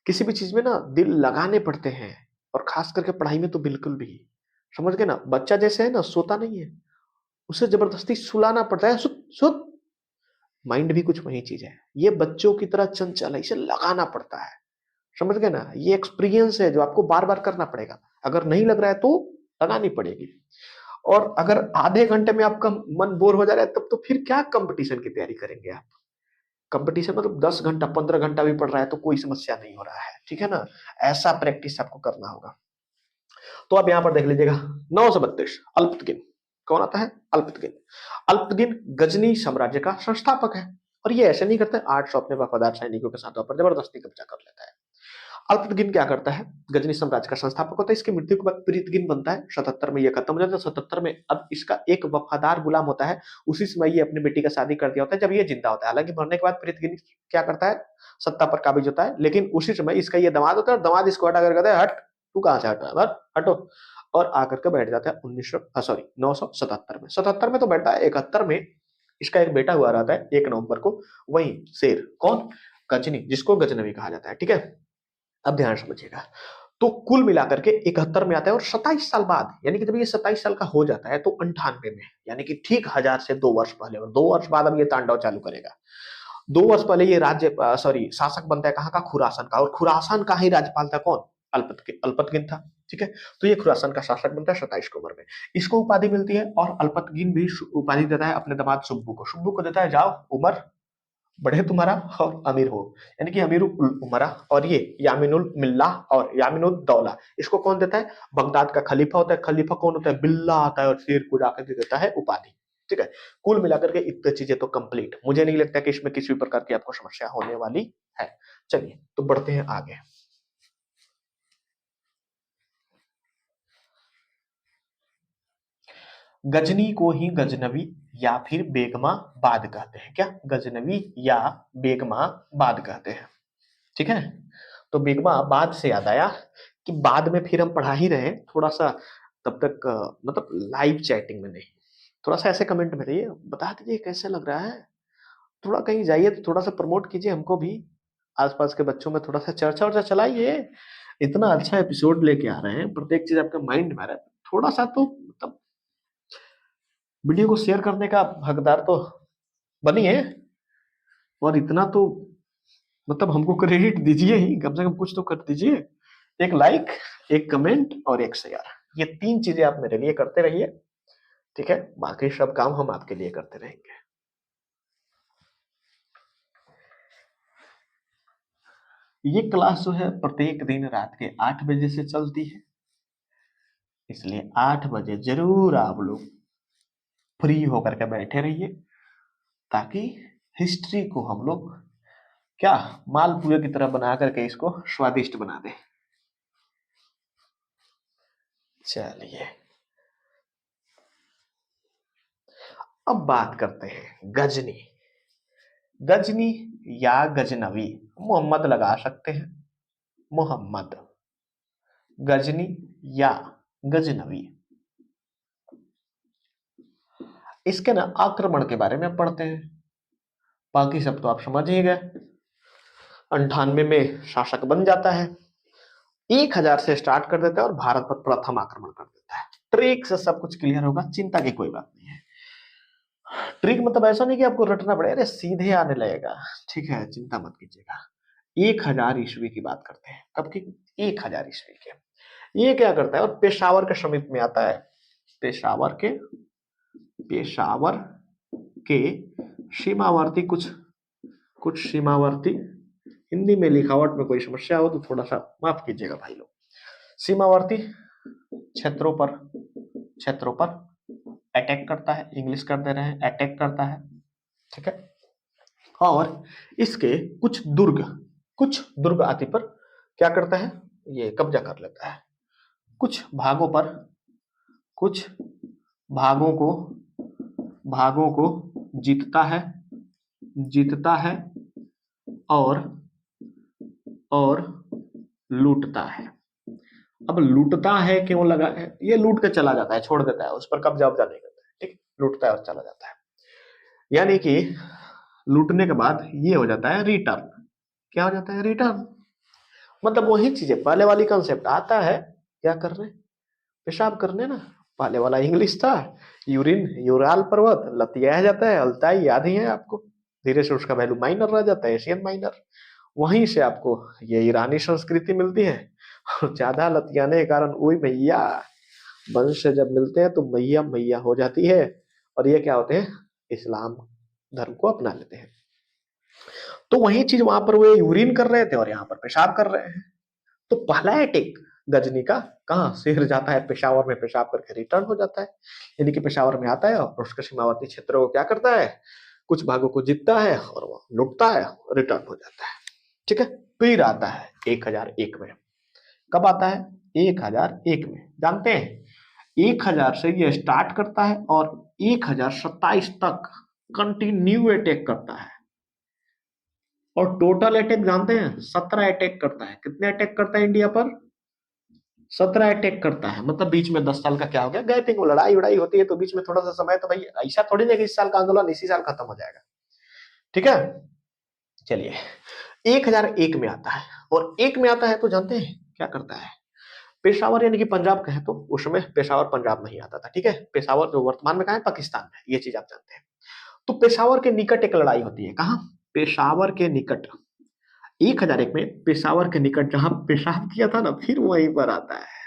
S1: किसी भी चीज में ना दिल लगाने पड़ते हैं, और खास करके पढ़ाई में तो बिल्कुल भी। समझ गए ना। बच्चा जैसे है ना, सोता नहीं है, उसे जबरदस्ती सुलाना पड़ता है। सुत सुत। माइंड भी कुछ वही चीज है। ये बच्चों की तरह चंचल है, इसे लगाना पड़ता है। समझ गए ना। ये एक्सपीरियंस है जो आपको बार बार करना पड़ेगा। अगर नहीं लग रहा है तो लगानी पड़ेगी। और अगर आधे घंटे में आपका मन बोर हो जा रहा है तब तो फिर क्या कंपटीशन की तैयारी करेंगे आप? कंपटीशन मतलब 10 घंटा 15 घंटा भी पढ़ रहा है तो कोई समस्या नहीं हो रहा है। ठीक है ना। ऐसा प्रैक्टिस आपको करना होगा। तो आप यहां पर देख लीजिएगा, 932 अल्पतगिन। कौन आता है? अल्पतगिन। अल्पतगिन गजनी साम्राज्य का संस्थापक है। और ये ऐसे नहीं करता है, 800 अपने वफादार सैनिकों के साथ पर जबरदस्ती कब्जा कर लेता है। अल्पतगिन क्या करता है? गजनी साम्राज्य का संस्थापक होता है। इसकी मृत्यु के बाद प्रीतगिन बनता है। 77 में ये खत्म हो जाता है। 77 में अब इसका एक वफादार गुलाम होता है। उसी समय ये अपनी बेटी का शादी कर दिया होता है जब ये जिंदा होता है। हालांकि मरने के बाद प्रीतगिन क्या करता है? सत्ता पर काबिज होता है। लेकिन उसी समय इसका ये दामाद होता है और दामाद इसको हटा कर कहता है, हट, तू कहां से हटा? हट, हटो। और आकर के बैठ जाता है 977 में। 77 में तो बैठता है। 71 में इसका एक बेटा हुआ रहता है 1 नवंबर को। वही शेर, कौन? गजनी, जिसको गजनवी कहा जाता है। ठीक है, अब ध्यान समझिएगा। तो कुल मिलाकर के 71 में आता है, और 27 साल बाद, यानी कि जब ये 27 साल का हो जाता है तो 98 में, यानी कि ठीक 1000 से 2 वर्ष पहले, और 2 वर्ष बाद अब ये तांडव चालू करेगा। 2 वर्ष पहले ये राज्य सॉरी शासक बनता है कहाँ का, खुरासान का, और खुरासान का ही राज्यपाल था कौन, अल्पतगिन था। ठीक है, तो ये खुरासान का शासक बनता है 27 की उम्र में। इसको उपाधि मिलती है, और अल्पतगिन भी उपाधि देता है अपने दामाद सुब्बू को देता है, जाओ उमर बढ़े तुम्हारा और अमीर हो, यानी कि अमीर उमरा। और ये यामिनुल मिल्लाह और यामिनुल दौला, इसको कौन देता है, बगदाद का खलीफा होता है। खलीफा कौन होता है, बिल्ला आता है और शेर को जाकर दे देता है उपाधि। ठीक है, कुल मिलाकर के इतनी चीजें तो कंप्लीट, मुझे नहीं लगता कि इसमें किसी भी प्रकार की आपको समस्या होने वाली है। चलिए तो बढ़ते हैं आगे। गजनी को ही गजनवी या फिर बेगमाबाद कहते हैं। क्या, गजनवी या बेगमाबाद कहते हैं। ठीक है, तो बेगमाबाद से याद आया कि बाद में फिर हम पढ़ा ही रहे हैं थोड़ा सा, तब तक मतलब लाइव चैटिंग में नहीं, थोड़ा सा ऐसे कमेंट में रहिए, बता दीजिए कैसे लग रहा है। थोड़ा कहीं जाइए तो थोड़ा सा प्रमोट कीजिए हमको भी, आसपास के बच्चों में थोड़ा सा चर्चा वर्चा चलाइए। इतना अच्छा एपिसोड लेके आ रहे हैं, प्रत्येक चीज आपके माइंड में आ रहा है, थोड़ा सा तो मतलब वीडियो को शेयर करने का हकदार तो बनिए, और इतना तो मतलब हमको क्रेडिट दीजिए ही, कम से कम कुछ तो कर दीजिए। एक लाइक, एक कमेंट और एक शेयर, ये 3 चीजें आप मेरे लिए करते रहिए। ठीक है, बाकी सब काम हम आपके लिए करते रहेंगे। ये क्लास जो है प्रत्येक दिन रात के 8 बजे से चलती है, इसलिए 8 बजे जरूर आप लोग फ्री होकर के बैठे रहिए, ताकि हिस्ट्री को हम लोग क्या मालपुए की तरह बना करके इसको स्वादिष्ट बना दें। चलिए अब बात करते हैं गजनी। गजनी या गजनवी, मोहम्मद लगा सकते हैं, मोहम्मद, गजनी या गजनवी। इसके ना आक्रमण के बारे में पढ़ते हैं, बाकी सब तो आप समझ ही गए। 98 में शासक बन जाता है, 1000 से स्टार्ट कर देता है और भारत पर प्रथम आक्रमण कर देता है। ट्रिक से सब कुछ क्लियर होगा, चिंता की कोई बात नहीं है। ट्रिक मतलब ऐसा नहीं कि आपको रटना पड़े, अरे सीधे आने लगेगा। ठीक है, चिंता मत कीजिएगा। 1000 ईस्वी की बात करते हैं, कब की, 1000 ईस्वी के। ये क्या करता है, और पेशावर के समीप में आता है, पेशावर के, पेशावर के सीमावर्ती, कुछ कुछ सीमावर्ती, हिंदी में लिखावट में कोई समस्या हो तो थोड़ा सा माफ कीजिएगा भाई लोग। सीमावर्ती क्षेत्रों पर, क्षेत्रों पर अटैक करता है, इंग्लिश कर दे रहे हैं, अटैक करता है। ठीक है, और इसके कुछ दुर्ग आदि पर क्या करता है, ये कब्जा कर लेता है। कुछ भागों पर, कुछ भागों को, भागों को जीतता है, जीतता है और और लूटता है। अब लूटता है क्यों लगा है, ये लूट के चला जाता है, छोड़ देता है, उस पर कब्जा वब्जा नहीं करता है। ठीक, लूटता है और चला जाता है, यानी कि लूटने के बाद ये हो जाता है रिटर्न। क्या हो जाता है, रिटर्न। मतलब वही चीजें, पहले वाली कंसेप्ट आता है, क्या करने, पेशाब करने ना। पहले वाला इंग्लिश था, यूरिन, यूराल पर्वत लतिया जाता है, अल्ताई याद ही है आपको, धीरे से उसका वैल्यू माइनर रह जाता है, एशियन माइनर। वहीं से आपको ये ईरानी संस्कृति मिलती है, और ज्यादा लतियाने के कारण वही मैया वंश से जब मिलते हैं तो मैया मैया हो जाती है, और ये क्या होते हैं, इस्लाम धर्म को अपना लेते हैं। तो वही चीज वहां पर वो यूरिन कर रहे थे और यहाँ पर पेशाब कर रहे हैं। तो पहला अटैक गजनी का कहाँ, शहर जाता है पेशावर में, पेशाब करके रिटर्न हो जाता है, यानी कि पेशावर में आता है और उसके सीमावर्ती क्षेत्रों को क्या करता है, कुछ भागों को जीतता है और वो लुटता है, रिटर्न हो जाता है। ठीक है, फिर आता है 1001 में। कब आता है, 1001 में, जानते हैं 1000 से ये स्टार्ट करता है और 1027 तक कंटिन्यू अटैक करता है। और टोटल अटैक जानते हैं, 17 अटैक करता है। कितने अटैक करता है इंडिया पर, 17 अटैक करता है। मतलब बीच में 10 साल का क्या हो गया, गैपिंग, लड़ाई उड़ाई होती है तो बीच में थोड़ा सा समय, तो भाई ऐसा थोड़ी ना कि इस साल का आंदोलन इसी साल खत्म हो जाएगा। ठीक है, चलिए 1001 में आता है, और एक में आता है तो जानते हैं क्या करता है, पेशावर यानी कि पंजाब कहें तो उस समय पेशावर पंजाब नहीं आता था, ठीक है। पेशावर जो वर्तमान में कहा है पाकिस्तान में, ये चीज आप जानते हैं। तो पेशावर के निकट एक लड़ाई होती है, कहाँ? पेशावर के निकट। 1001 में पेशावर के निकट जहां पेशाब किया था ना, फिर वहीं पर आता है।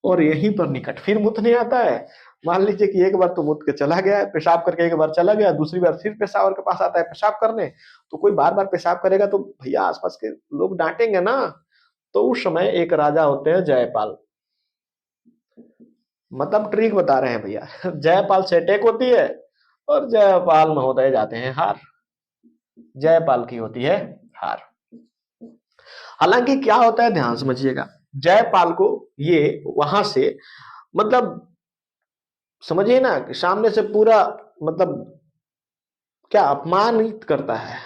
S1: और यहीं पर निकट फिर मुत नहीं आता है। मान लीजिए कि एक बार तो मुत के चला गया है, पेशाब करके एक बार चला गया, दूसरी बार फिर पेशावर के पास आता है पेशाब करने। तो कोई बार बार पेशाब करेगा तो भैया आसपास के लोग डांटेंगे ना। तो उस समय एक राजा होते हैं जयपाल, मतलब ट्रिक बता रहे हैं भैया। जयपाल से अटैक होती है और जयपाल महोदय जाते हैं हार। जयपाल की होती है हार। हालांकि क्या होता है ध्यान समझिएगा, जयपाल को ये वहां से मतलब समझिए ना कि सामने से पूरा मतलब क्या अपमानित करता है।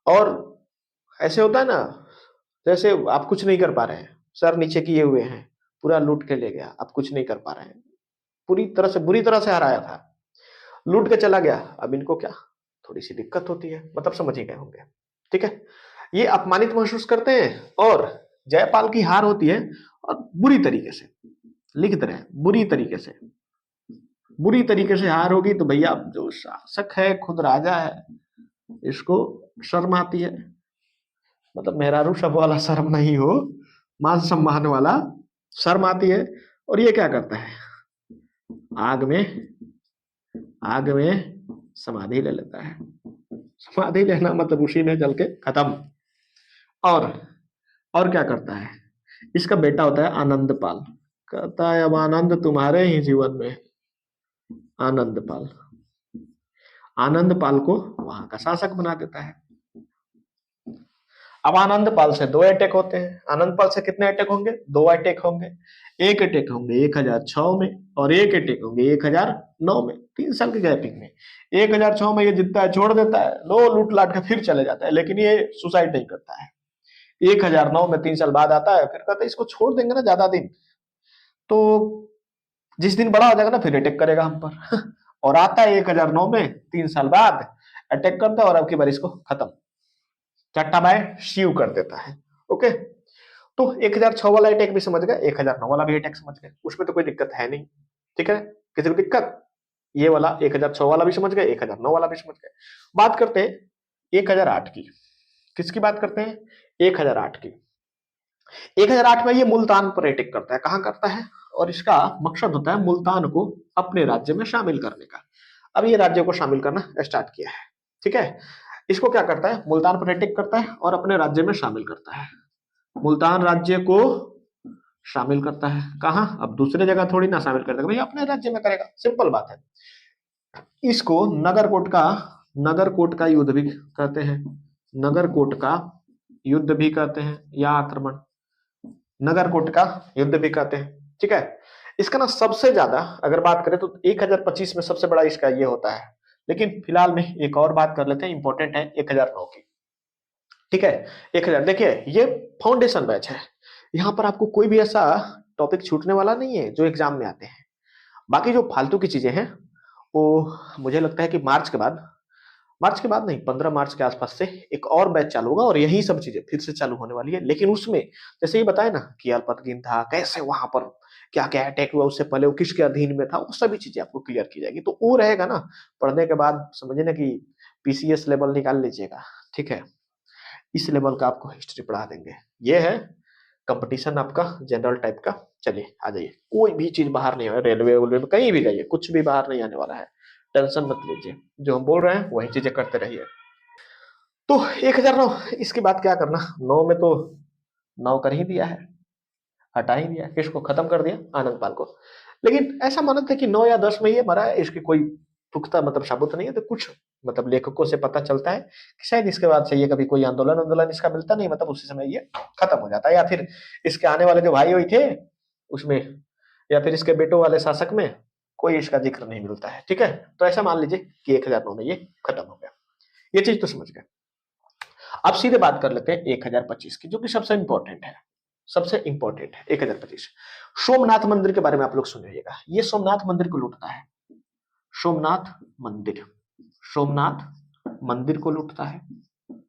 S1: और ऐसे होता है ना, जैसे आप कुछ नहीं कर पा रहे हैं, सर नीचे किए हुए हैं, पूरा लूट के ले गया, आप कुछ नहीं कर पा रहे हैं, पूरी तरह से बुरी तरह से हराया था, लूट के चला गया। अब इनको क्या थोड़ी सी दिक्कत होती है, मतलब समझ ही गए होंगे, ठीक है। ये अपमानित महसूस करते हैं और जयपाल की हार होती है। और बुरी तरीके से लिख रहे हैं, बुरी तरीके से हार होगी तो भैया जो शासक है, खुद राजा है, इसको शर्म आती है। मतलब मेहरारू सब वाला शर्म नहीं हो, मान सम्मान वाला शर्म आती है। और ये क्या करता है, आग में समाधि ले लेता है। समाधि लेना मतलब उसी में जल के खत्म। और और क्या करता है, इसका बेटा होता है आनंदपाल। कहता है अब आनंद तुम्हारे ही जीवन में। आनंदपाल आनंदपाल को वहां का शासक बना देता है। अब आनंदपाल से 2 अटैक होते हैं। आनंदपाल से कितने अटैक होंगे? 2 अटैक होंगे। एक अटैक होंगे 1006 में और एक अटैक होंगे 1009 में, 3 साल की गैपिंग में। 1006 में ये जीतता है, छोड़ देता है, लो लूट लाट के फिर चले जाता है, लेकिन ये सुसाइड नहीं करता है। 1009 में 3 साल बाद आता है, फिर कहता है इसको छोड़ देंगे ना ज्यादा दिन, तो जिस दिन बड़ा हो जाएगा ना फिर अटैक करेगा हम पर। और आता है 1009 में 3 साल बाद, अटैक करता है और अब की बार इसको खत्म, चट्टा बाय शिव कर देता है। ओके, तो 1006 वाला अटैक भी समझ गए, 1009 वाला भी अटैक समझ गए, उसमें तो कोई दिक्कत है नहीं, ठीक है। किसी को दिक्कत? ये वाला 1006 वाला भी समझ गए, 1009 वाला भी समझ गए। बात करते हैं 1008 की। किसकी बात करते हैं? 1008 की। 1008 में ये मुल्तान पर अटैक करता है। कहां करता है? और इसका मकसद होता है मुल्तान को अपने राज्य में शामिल करने का। अब ये राज्य को शामिल करना स्टार्ट किया है, ठीक है। इसको क्या करता है, मुल्तान पर अटैक करता है और अपने राज्य में शामिल करता है। मुल्तान राज्य को शामिल करता है। कहां? अब दूसरे जगह थोड़ी ना शामिल कर देगा भैया, अपने राज्य में करेगा, सिंपल बात है। इसको नगरकोट का युद्ध भी कहते हैं। नगरकोट का युद्ध भी कहते हैं या आक्रमण, नगरकोट का युद्ध भी कहते हैं, ठीक है। इसका ना सबसे ज्यादा अगर बात करें तो 1025 में सबसे बड़ा इसका ये होता है। लेकिन फिलहाल में एक और बात कर लेते हैं, इंपॉर्टेंट है 1009 की, ठीक है। 1000 देखिए, ये फाउंडेशन बैच है, यहाँ पर आपको कोई भी ऐसा टॉपिक छूटने वाला नहीं है जो एग्जाम में आते हैं। बाकी जो फालतू की चीजें हैं वो मुझे लगता है कि मार्च के बाद नहीं, 15 मार्च के आसपास से एक और बैच चालू होगा और यही सब चीजें फिर से चालू होने वाली है। लेकिन उसमें जैसे ये बताया ना कि अल्पतगिन था, कैसे वहां पर क्या क्या अटैक हुआ, उससे पहले वो किसके अधीन में था, वो सभी चीजें आपको क्लियर की जाएगी। तो वो रहेगा ना, पढ़ने के बाद समझिए ना कि पीसीएस लेवल निकाल लीजिएगा, ठीक है। इस लेवल का आपको हिस्ट्री पढ़ा देंगे। ये है कंपटीशन आपका जनरल टाइप का। चलिए आ जाइए, कोई भी चीज बाहर नहीं है, रेलवे वेलवे में कहीं भी जाइए, कुछ भी बाहर नहीं आने वाला है, टेंशन मत लीजिए, जो हम बोल रहे हैं वही चीजें करते रहिए। तो 1009, इसके बाद क्या करना, 9 में तो 9 कर ही दिया है, हटा ही दिया, किसको खत्म कर दिया? आनंदपाल को। लेकिन ऐसा मानते हैं कि 9 या 10 में ये मरा है, इसकी कोई पुख्ता मतलब साबुत नहीं है। तो कुछ मतलब लेखकों से पता चलता है कि शायद इसके बाद से ये कभी कोई आंदोलन आंदोलन इसका मिलता नहीं, मतलब उसी समय ये खत्म हो जाता है, या फिर इसके आने वाले जो भाई हुई थे उसमें, या फिर इसके बेटों वाले शासक में कोई इसका जिक्र नहीं मिलता है, ठीक है। तो ऐसा मान लीजिए कि 1009 में ये खत्म हो गया। ये चीज तो समझ गए। अब सीधे बात कर लेते हैं 1025 की, जो कि सबसे इंपॉर्टेंट है, सबसे इंपॉर्टेंट है 1025। सोमनाथ मंदिर के बारे में आप लोग सुनिएगा। ये सोमनाथ मंदिर को लूटता है, सोमनाथ मंदिर, सोमनाथ मंदिर को लूटता है,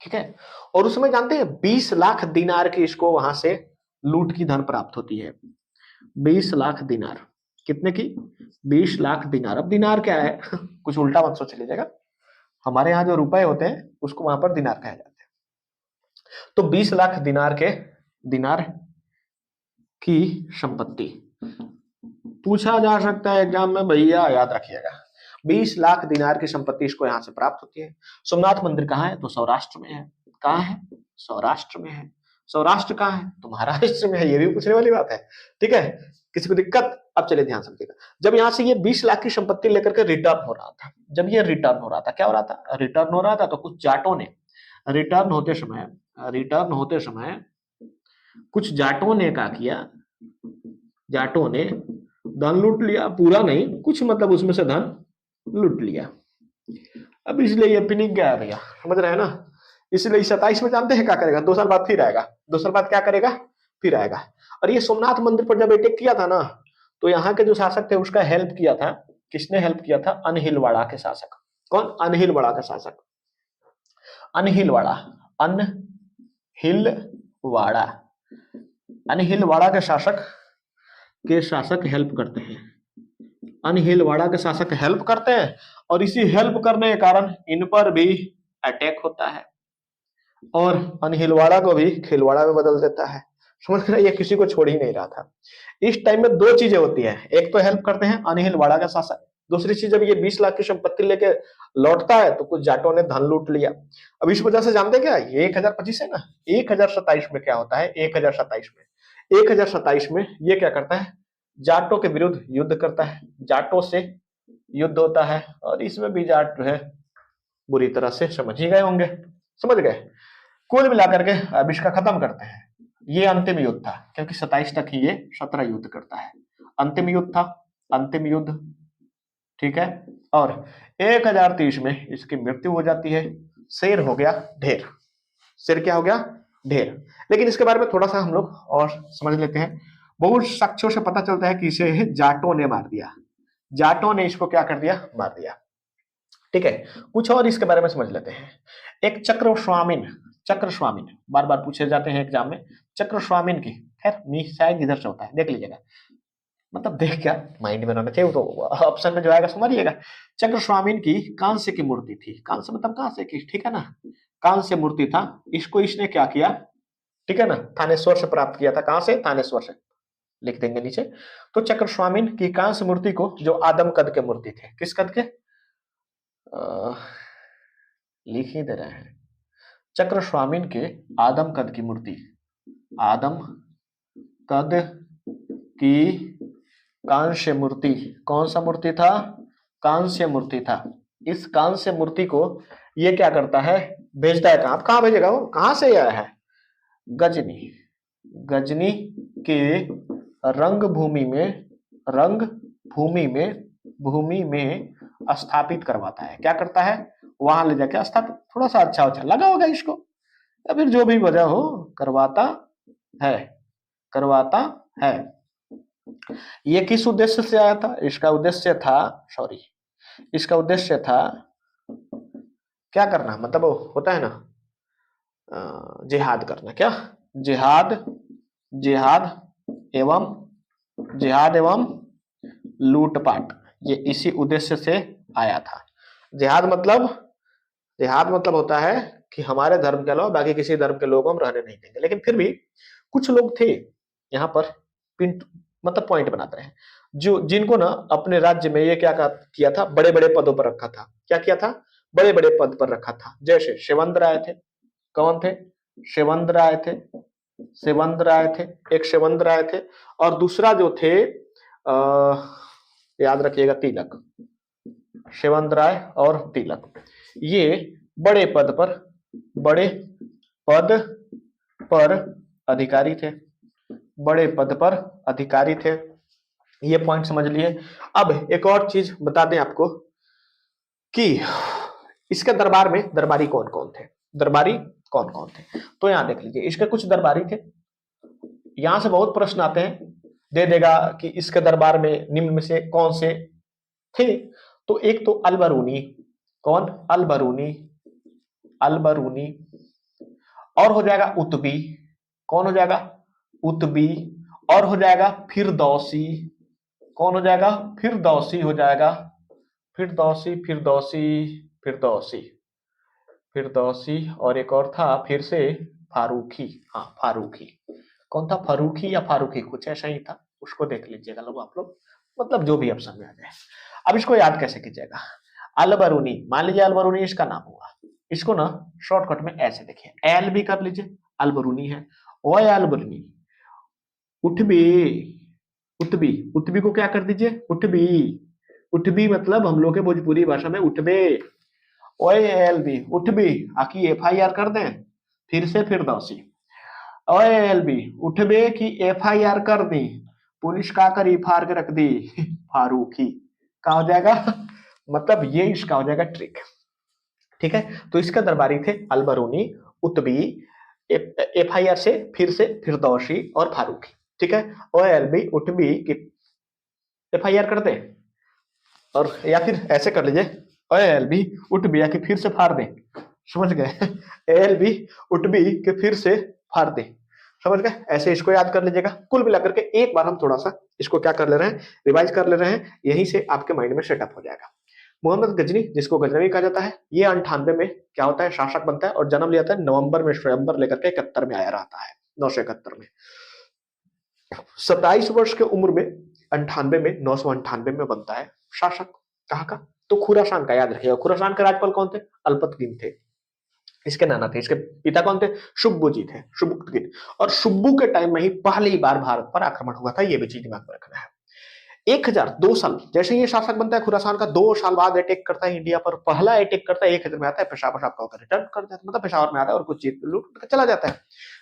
S1: ठीक है। और उसमें जानते हैं 20 लाख दिनार की इसको वहां से लूट की धन प्राप्त होती है। 20 लाख दिनार, कितने की? 20 लाख दिनार। अब दिनार क्या है? कुछ उल्टा मत सोच लीजिएगा, हमारे यहाँ जो रुपए होते हैं उसको वहां पर दिनार कहा जाता है। तो 20 लाख दिनार की संपत्ति पूछा जा सकता है एग्जाम में, भैया याद रखिएगा। 20 लाख दिनार की संपत्ति इसको यहां से प्राप्त होती है। सोमनाथ मंदिर कहाँ है? तो सौराष्ट्र में है। कहाँ है? सौराष्ट्र में है। सौराष्ट्र कहाँ है? तो महाराष्ट्र में है। ये भी पूछने वाली बात है, ठीक है, किसी को दिक्कत? अब चलिए ध्यान समझिएगा। जब यहां से ये 20 लाख की संपत्ति लेकर के रिटर्न हो रहा था, जब ये रिटर्न हो रहा था, क्या हो रहा था? रिटर्न हो रहा था, तो कुछ जाटों ने रिटर्न होते समय कुछ जाटों ने क्या किया? जाटों ने धन लूट लिया, पूरा नहीं, कुछ मतलब उसमें से धन लूट लिया। अब इसलिए ये पिनिक गया भैया, समझ रहे हैं ना? इसलिए 27 में जानते हैं क्या करेगा? 2 साल बाद फिर आएगा। 2 साल बाद क्या करेगा? फिर आएगा। और ये सोमनाथ मंदिर पर जब अटैक किया था ना, तो यहाँ के जो शासक थे उसका हेल्प किया था। किसने हेल्प किया था? अनहिलवाड़ा के शासक। कौन? अनहिलवाड़ा का शासक। अनहिलवाड़ा, अनहिलवाड़ा, अनहिलवाड़ा के शासक हेल्प करते हैं। अनहिलवाड़ा के शासक हेल्प करते हैं, और इसी हेल्प करने के कारण इन पर भी अटैक होता है, और अनहिलवाड़ा को भी खिलवाड़ा में बदल देता है। समझ रहे? ये किसी को छोड़ ही नहीं रहा था। इस टाइम में 2 चीजें होती है, एक तो हेल्प करते हैं अनहिलवाड़ा का शासक, दूसरी चीज जब ये 20 लाख की संपत्ति लेके लौटता है तो कुछ जाटों ने धन लूट लिया। अब इस वजह से जानते क्या, ये 1025 है ना, 1027 में क्या होता है? 1027 में ये क्या करता है? जाटों के विरुद्ध युद्ध करता है, जाटों से युद्ध होता है, और इसमें भी जाट जो है बुरी तरह से समझ ही गए होंगे, समझ गए। कुल मिलाकर के अब इसका खत्म करते हैं। ये अंतिम युद्ध था, क्योंकि 27 तक ही ये 17 युद्ध करता है। अंतिम युद्ध था, अंतिम युद्ध, ठीक है। और 1030 में इसकी मृत्यु हो जाती है। शेर हो गया ढेर। शेर क्या हो गया? ढेर। लेकिन इसके बारे में थोड़ा सा हम लोग और समझ लेते हैं। बहुत साक्ष्यों से पता चलता है कि इसे जाटों ने मार दिया। जाटों ने इसको क्या कर दिया? मार दिया, ठीक है। कुछ और इसके बारे में समझ लेते हैं। एक चक्रस्वामिन बार बार पूछे जाते हैं एग्जाम में। चक्रस्वामिन की, खैर शायद इधर से होता है, देख लीजिएगा, मतलब देख क्या माइंड में होना चाहिए, तो ऑप्शन में जो आएगा समझिएगा। चक्रस्वामिन की कांस्य की मूर्ति थी। कांस्य मतलब कांस्य की, ठीक है ना, कांस्य मूर्ति था। इसको इसने क्या किया? ठीक है ना, थानेश्वर से प्राप्त किया था। कहां से? थानेश्वर से, लिख देंगे नीचे। तो चक्रस्वामिन की कांस्य मूर्ति को, जो आदम कद के मूर्ति थे, किस कद के? लिख ही दे रहे हैं। चक्रस्वामिन के आदम कद की मूर्ति, आदम कद की कांस्य मूर्ति। कौन सा मूर्ति था? कांस्य मूर्ति था। इस कांस्य मूर्ति को ये क्या करता है? भेजता है कहां? कहां भेजेगा वो? कहां से आया है? गजनी। गजनी के भूमि में स्थापित करवाता है। क्या करता है? वहां ले जाके स्थापित, थोड़ा सा अच्छा लगा होगा इसको, या फिर जो भी वजह हो, करवाता है। ये किस उद्देश्य से आया था? इसका उद्देश्य था क्या करना, मतलब वो होता है ना, जिहाद करना। क्या? जिहाद एवं लूटपाट, ये इसी उद्देश्य से आया था। जिहाद मतलब होता है कि हमारे धर्म के अलावा बाकी किसी धर्म के लोगों हम रहने नहीं देंगे। लेकिन फिर भी कुछ लोग थे यहाँ पर, मतलब पॉइंट बनाते हैं, जो जिनको ना अपने राज्य में ये क्या किया था? बड़े बड़े पदों पर रखा था। क्या किया था? बड़े बड़े पद पर रखा था। जैसे सेवंत राय थे। कौन थे? सेवंत राय थे। एक सेवंत राय थे, और दूसरा जो थे, याद रखिएगा, तिलक। सेवंत राय और तिलक, ये बड़े पद पर अधिकारी थे। बड़े पद पर अधिकारी थे, ये पॉइंट समझ लिए। अब एक और चीज बता दें आपको कि इसके दरबार में दरबारी कौन कौन थे? तो यहां देख लीजिए, इसके कुछ दरबारी थे। यहां से बहुत प्रश्न आते हैं, दे देगा कि इसके दरबार में निम्न में से कौन से थे। तो एक तो अलबरूनी। कौन? अलबरूनी। और हो जाएगा उतबी। कौन हो जाएगा? उतबी, और हो जाएगा फिरदौसी। कौन हो जाएगा? फिरदौसी हो जाएगा। फिरदौसी फिरदौसी फिरदौसी फिरदौसी। और एक और था फिर से, फारूकी। हाँ फारूकी। कौन था? फारूकी या फारूकी, कुछ ऐसा ही था। उसको देख लीजिएगा लोग, आप लोग, मतलब जो भी ऑप्शन में आ जाए। अब इसको याद कैसे कीजिएगा? अलबरूनी, मान लीजिए अलबरूनी इसका नाम हुआ। इसको ना शॉर्टकट में ऐसे देखिए, एल भी कर लीजिए, अलबरूनी है। ओए अलबरूनी, उठबी, उठबी, उठबी को क्या कर दीजिए? उठबी। उठबी मतलब हम लोग के भोजपुरी भाषा में उठबे। ओए एल बी, उठबी, आकी एफ आई आर कर दें, फिर से फिरदौसी। ओए एल बी, उठबे की एफ आई आर कर दी, पुलिस का कर फाड़ के रख दी। फारूकी का हो जाएगा। मतलब ये इसका हो जाएगा ट्रिक। ठीक है, तो इसका दरबारी थे Al-Biruni, Utbi, F I R से फिर से फिरदौसी और फारूकी। ठीक है, ओ एल बी उठबी की एफ आई आर कर दे, और या फिर ऐसे कर लीजिए, ओ एल बी उठबी की फिर से फाड़ दे। समझ गए? एल बी उठबी के फिर से फाड़ दे। समझ गए? ऐसे इसको याद कर लीजिएगा। कुल मिलाकर के एक बार हम थोड़ा सा इसको क्या कर ले रहे हैं, रिवाइज कर ले रहे हैं, यहीं से आपके माइंड में सेटअप हो जाएगा। मोहम्मद गजनी, जिसको गजनवी कहा जाता है, ये 98 में क्या होता है, शासक बनता है, और जन्म लिया था नवंबर में, स्वयंबर लेकर के 71 में आया रहता है, 971 में। 27 वर्ष के उम्र में 98 में, 998 में बनता है शासक। कहाँ का? तो खुरासान का, याद रखिएगा। खुरासान के राज्यपाल कौन थे? अल्पतकीन थे। इसके नाना थे, इसके पिता कौन थे? शुब्बू जी थे, शुब्बुतकीन। और शुब्बू के टाइम में ही पहली बार भारत पर आक्रमण हुआ था, ये भी चीज दिमाग में रखना है। 1002 साल जैसे ही ये शासक बनता है खुरासान का, 2 साल बाद अटैक करता है इंडिया पर। पहला अटैक करता है 1000 में आता है, पेशावर साहब का होकर रिटर्न कर जाता है, मतलब पेशावर में आता है और कुछ चीज लूट कर चला जाता है।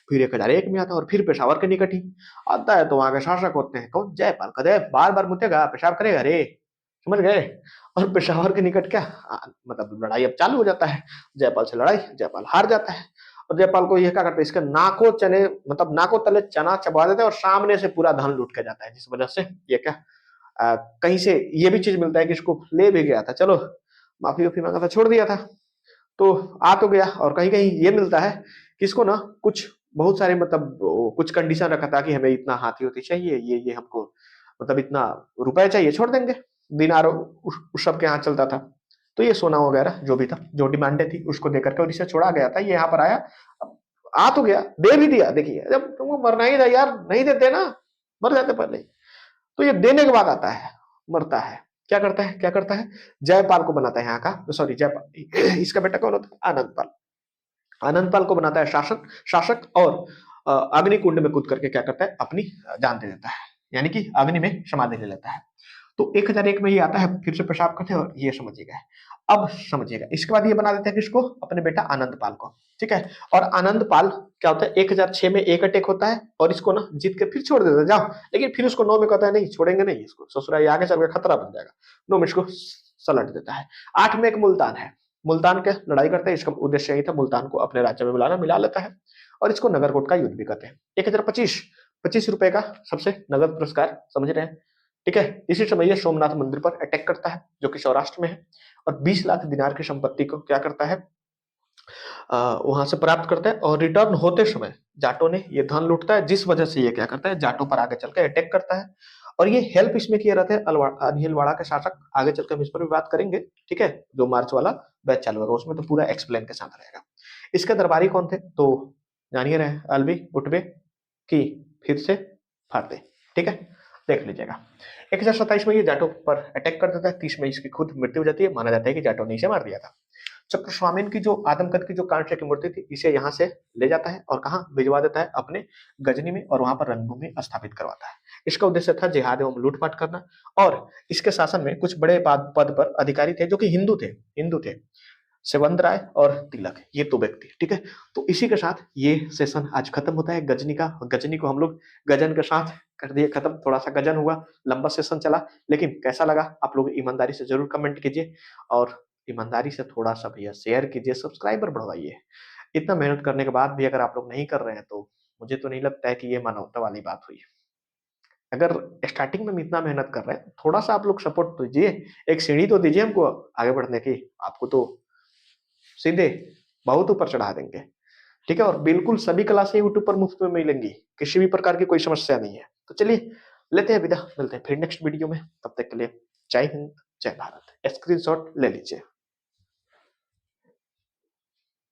S1: फिर 1001 में आता है, और फिर पेशावर के निकट ही आता है। तो वहां के शासक होते हैं कौन? जयपाल। कदे बार बार मुतेगा, पेशाब करेगा रे। समझ गए? और पेशावर के निकट क्या मतलब लड़ाई अब चालू हो जाता है। जयपाल से लड़ाई, जयपाल हार जाता है। और जयपाल को ये क्या करते हैं, इसके नाकों चने, मतलब नाकों तले चना चबा देते हैं, और सामने से पूरा धन लूट के जाता है। जिस वजह से ये क्या कहीं से ये भी चीज मिलता है कि इसको ले भी गया था, चलो माफी वाफी मांगा था, छोड़ दिया था, तो आ तो गया। और कहीं कहीं ये मिलता है कि इसको ना कुछ बहुत सारे मतलब कुछ कंडीशन रखा था कि हमें इतना हाथी होती चाहिए, ये हमको मतलब इतना रुपए चाहिए, छोड़ देंगे। दिनार उस सब के यहाँ चलता था। तो ये सोना वगैरह जो भी था, जो डिमांडे थी, उसको देकर के और इसे छोड़ा गया था। ये यहाँ पर आया, आ तो गया, दे भी दिया। देखिए जब तुमको मरना ही था यार, नहीं देते ना, मर जाते पहले। तो ये देने के बाद आता है, मरता है। क्या करता है, क्या करता है? जयपाल को बनाता है यहाँ का, सॉरी जयपाल, इसका बेटा कौन होता है? आनंदपाल। आनंदपाल को बनाता है शासक, शासक, और अग्निकुंड में कूद करके क्या करता है, अपनी जान दे देता है, यानी कि अग्नि में समाधि ले लेता है। तो 1001 में ये आता है, फिर से पेशाब करते हैं, और ये समझिएगा। अब समझिएगा, इसके बाद ये बना देते हैं किसको? अपने बेटा आनंदपाल को। ठीक है, और आनंदपाल क्या होता है, 1006 में एक अटैक होता है, और इसको ना जीत के फिर छोड़ देता है, जाओ। लेकिन फिर उसको 9 में कहता है नहीं छोड़ेंगे नहीं इसको, ससुरा ये आगे चल के खतरा बन जाएगा। 9 में इसको सलट देता है। 8 में एक मुल्तान है, मुल्तान के लड़ाई करते हैं। इसका उद्देश्य यही था, मुल्तान को अपने राज्य में बुलाना, मिला लेता है। और इसको नगरकोट का युद्ध भी कहते हैं। 1025, 25 रुपए का सबसे नगद पुरस्कार, समझ रहे हैं? ठीक है, इसी समय ये सोमनाथ मंदिर पर अटैक करता है, जो कि सौराष्ट्र में है, और 20 लाख दिनार की संपत्ति को क्या करता है, वहां से प्राप्त करता है। और रिटर्न होते समय जाटों ने ये धन लूटता है, जिस वजह से ये क्या करता है, जाटों पर आगे चलकर अटैक करता है। और ये हेल्प इसमें किया रहता है अनिलवाड़ा के शासक। आगे चलकर हम इस पर भी बात करेंगे। ठीक है, जो मार्च वाला बैच चालू होगा उसमें तो पूरा एक्सप्लेन के साथ रहेगा। इसके दरबारी कौन थे, तो जानिए रहे, अलबी उठबे की फिर से फाड़ते। ठीक है, देख लीजिएगा। 1027 में ये जाटों पर अटैक कर देता है। 30 में इसकी खुद मृत्यु हो जाती है, माना जाता है कि जाटों ने इसे मार दिया था। चक्रस्वामिन की जो आदमकद की जो कांस्य की मूर्ति थी, इसे यहाँ से ले जाता है और कहाँ भिजवा देता है, अपने गजनी में, और वहां पर रणभूमि स्थापित करवाता है। इसका उद्देश्य था जिहाद एवं लूटपाट करना। और इसके शासन में कुछ बड़े पद पर अधिकारी थे जो कि हिंदू थे। सेवंत राय और तिलक, ये दो व्यक्ति। ठीक है, तो इसी के साथ ये सेशन आज खत्म होता है गजनी का। गजनी को हम लोग गजन के साथ कर दिए खत्म। थोड़ा सा गजन हुआ, लंबा सेशन चला, लेकिन कैसा लगा आप लोग ईमानदारी से जरूर कमेंट कीजिए, और ईमानदारी से थोड़ा सा भैया शेयर कीजिए, सब्सक्राइबर बढ़वाइए। इतना मेहनत करने के बाद भी अगर आप लोग नहीं कर रहे हैं, तो मुझे तो नहीं लगता है कि ये मानवता वाली बात हुई। अगर स्टार्टिंग में हम इतना मेहनत कर रहे हैं, थोड़ा सा आप लोग सपोर्ट दीजिए, एक सीढ़ी तो दीजिए हमको आगे बढ़ने की। आपको तो सीधे बहुत ऊपर चढ़ा देंगे। ठीक है, और बिल्कुल सभी क्लासें यूट्यूब पर मुफ्त में मिलेंगी, किसी भी प्रकार की कोई समस्या नहीं है। तो चलिए लेते हैं विदा, मिलते हैं फिर नेक्स्ट वीडियो में, तब तक के लिए जय हिंद जय भारत। स्क्रीनशॉट ले लीजिए।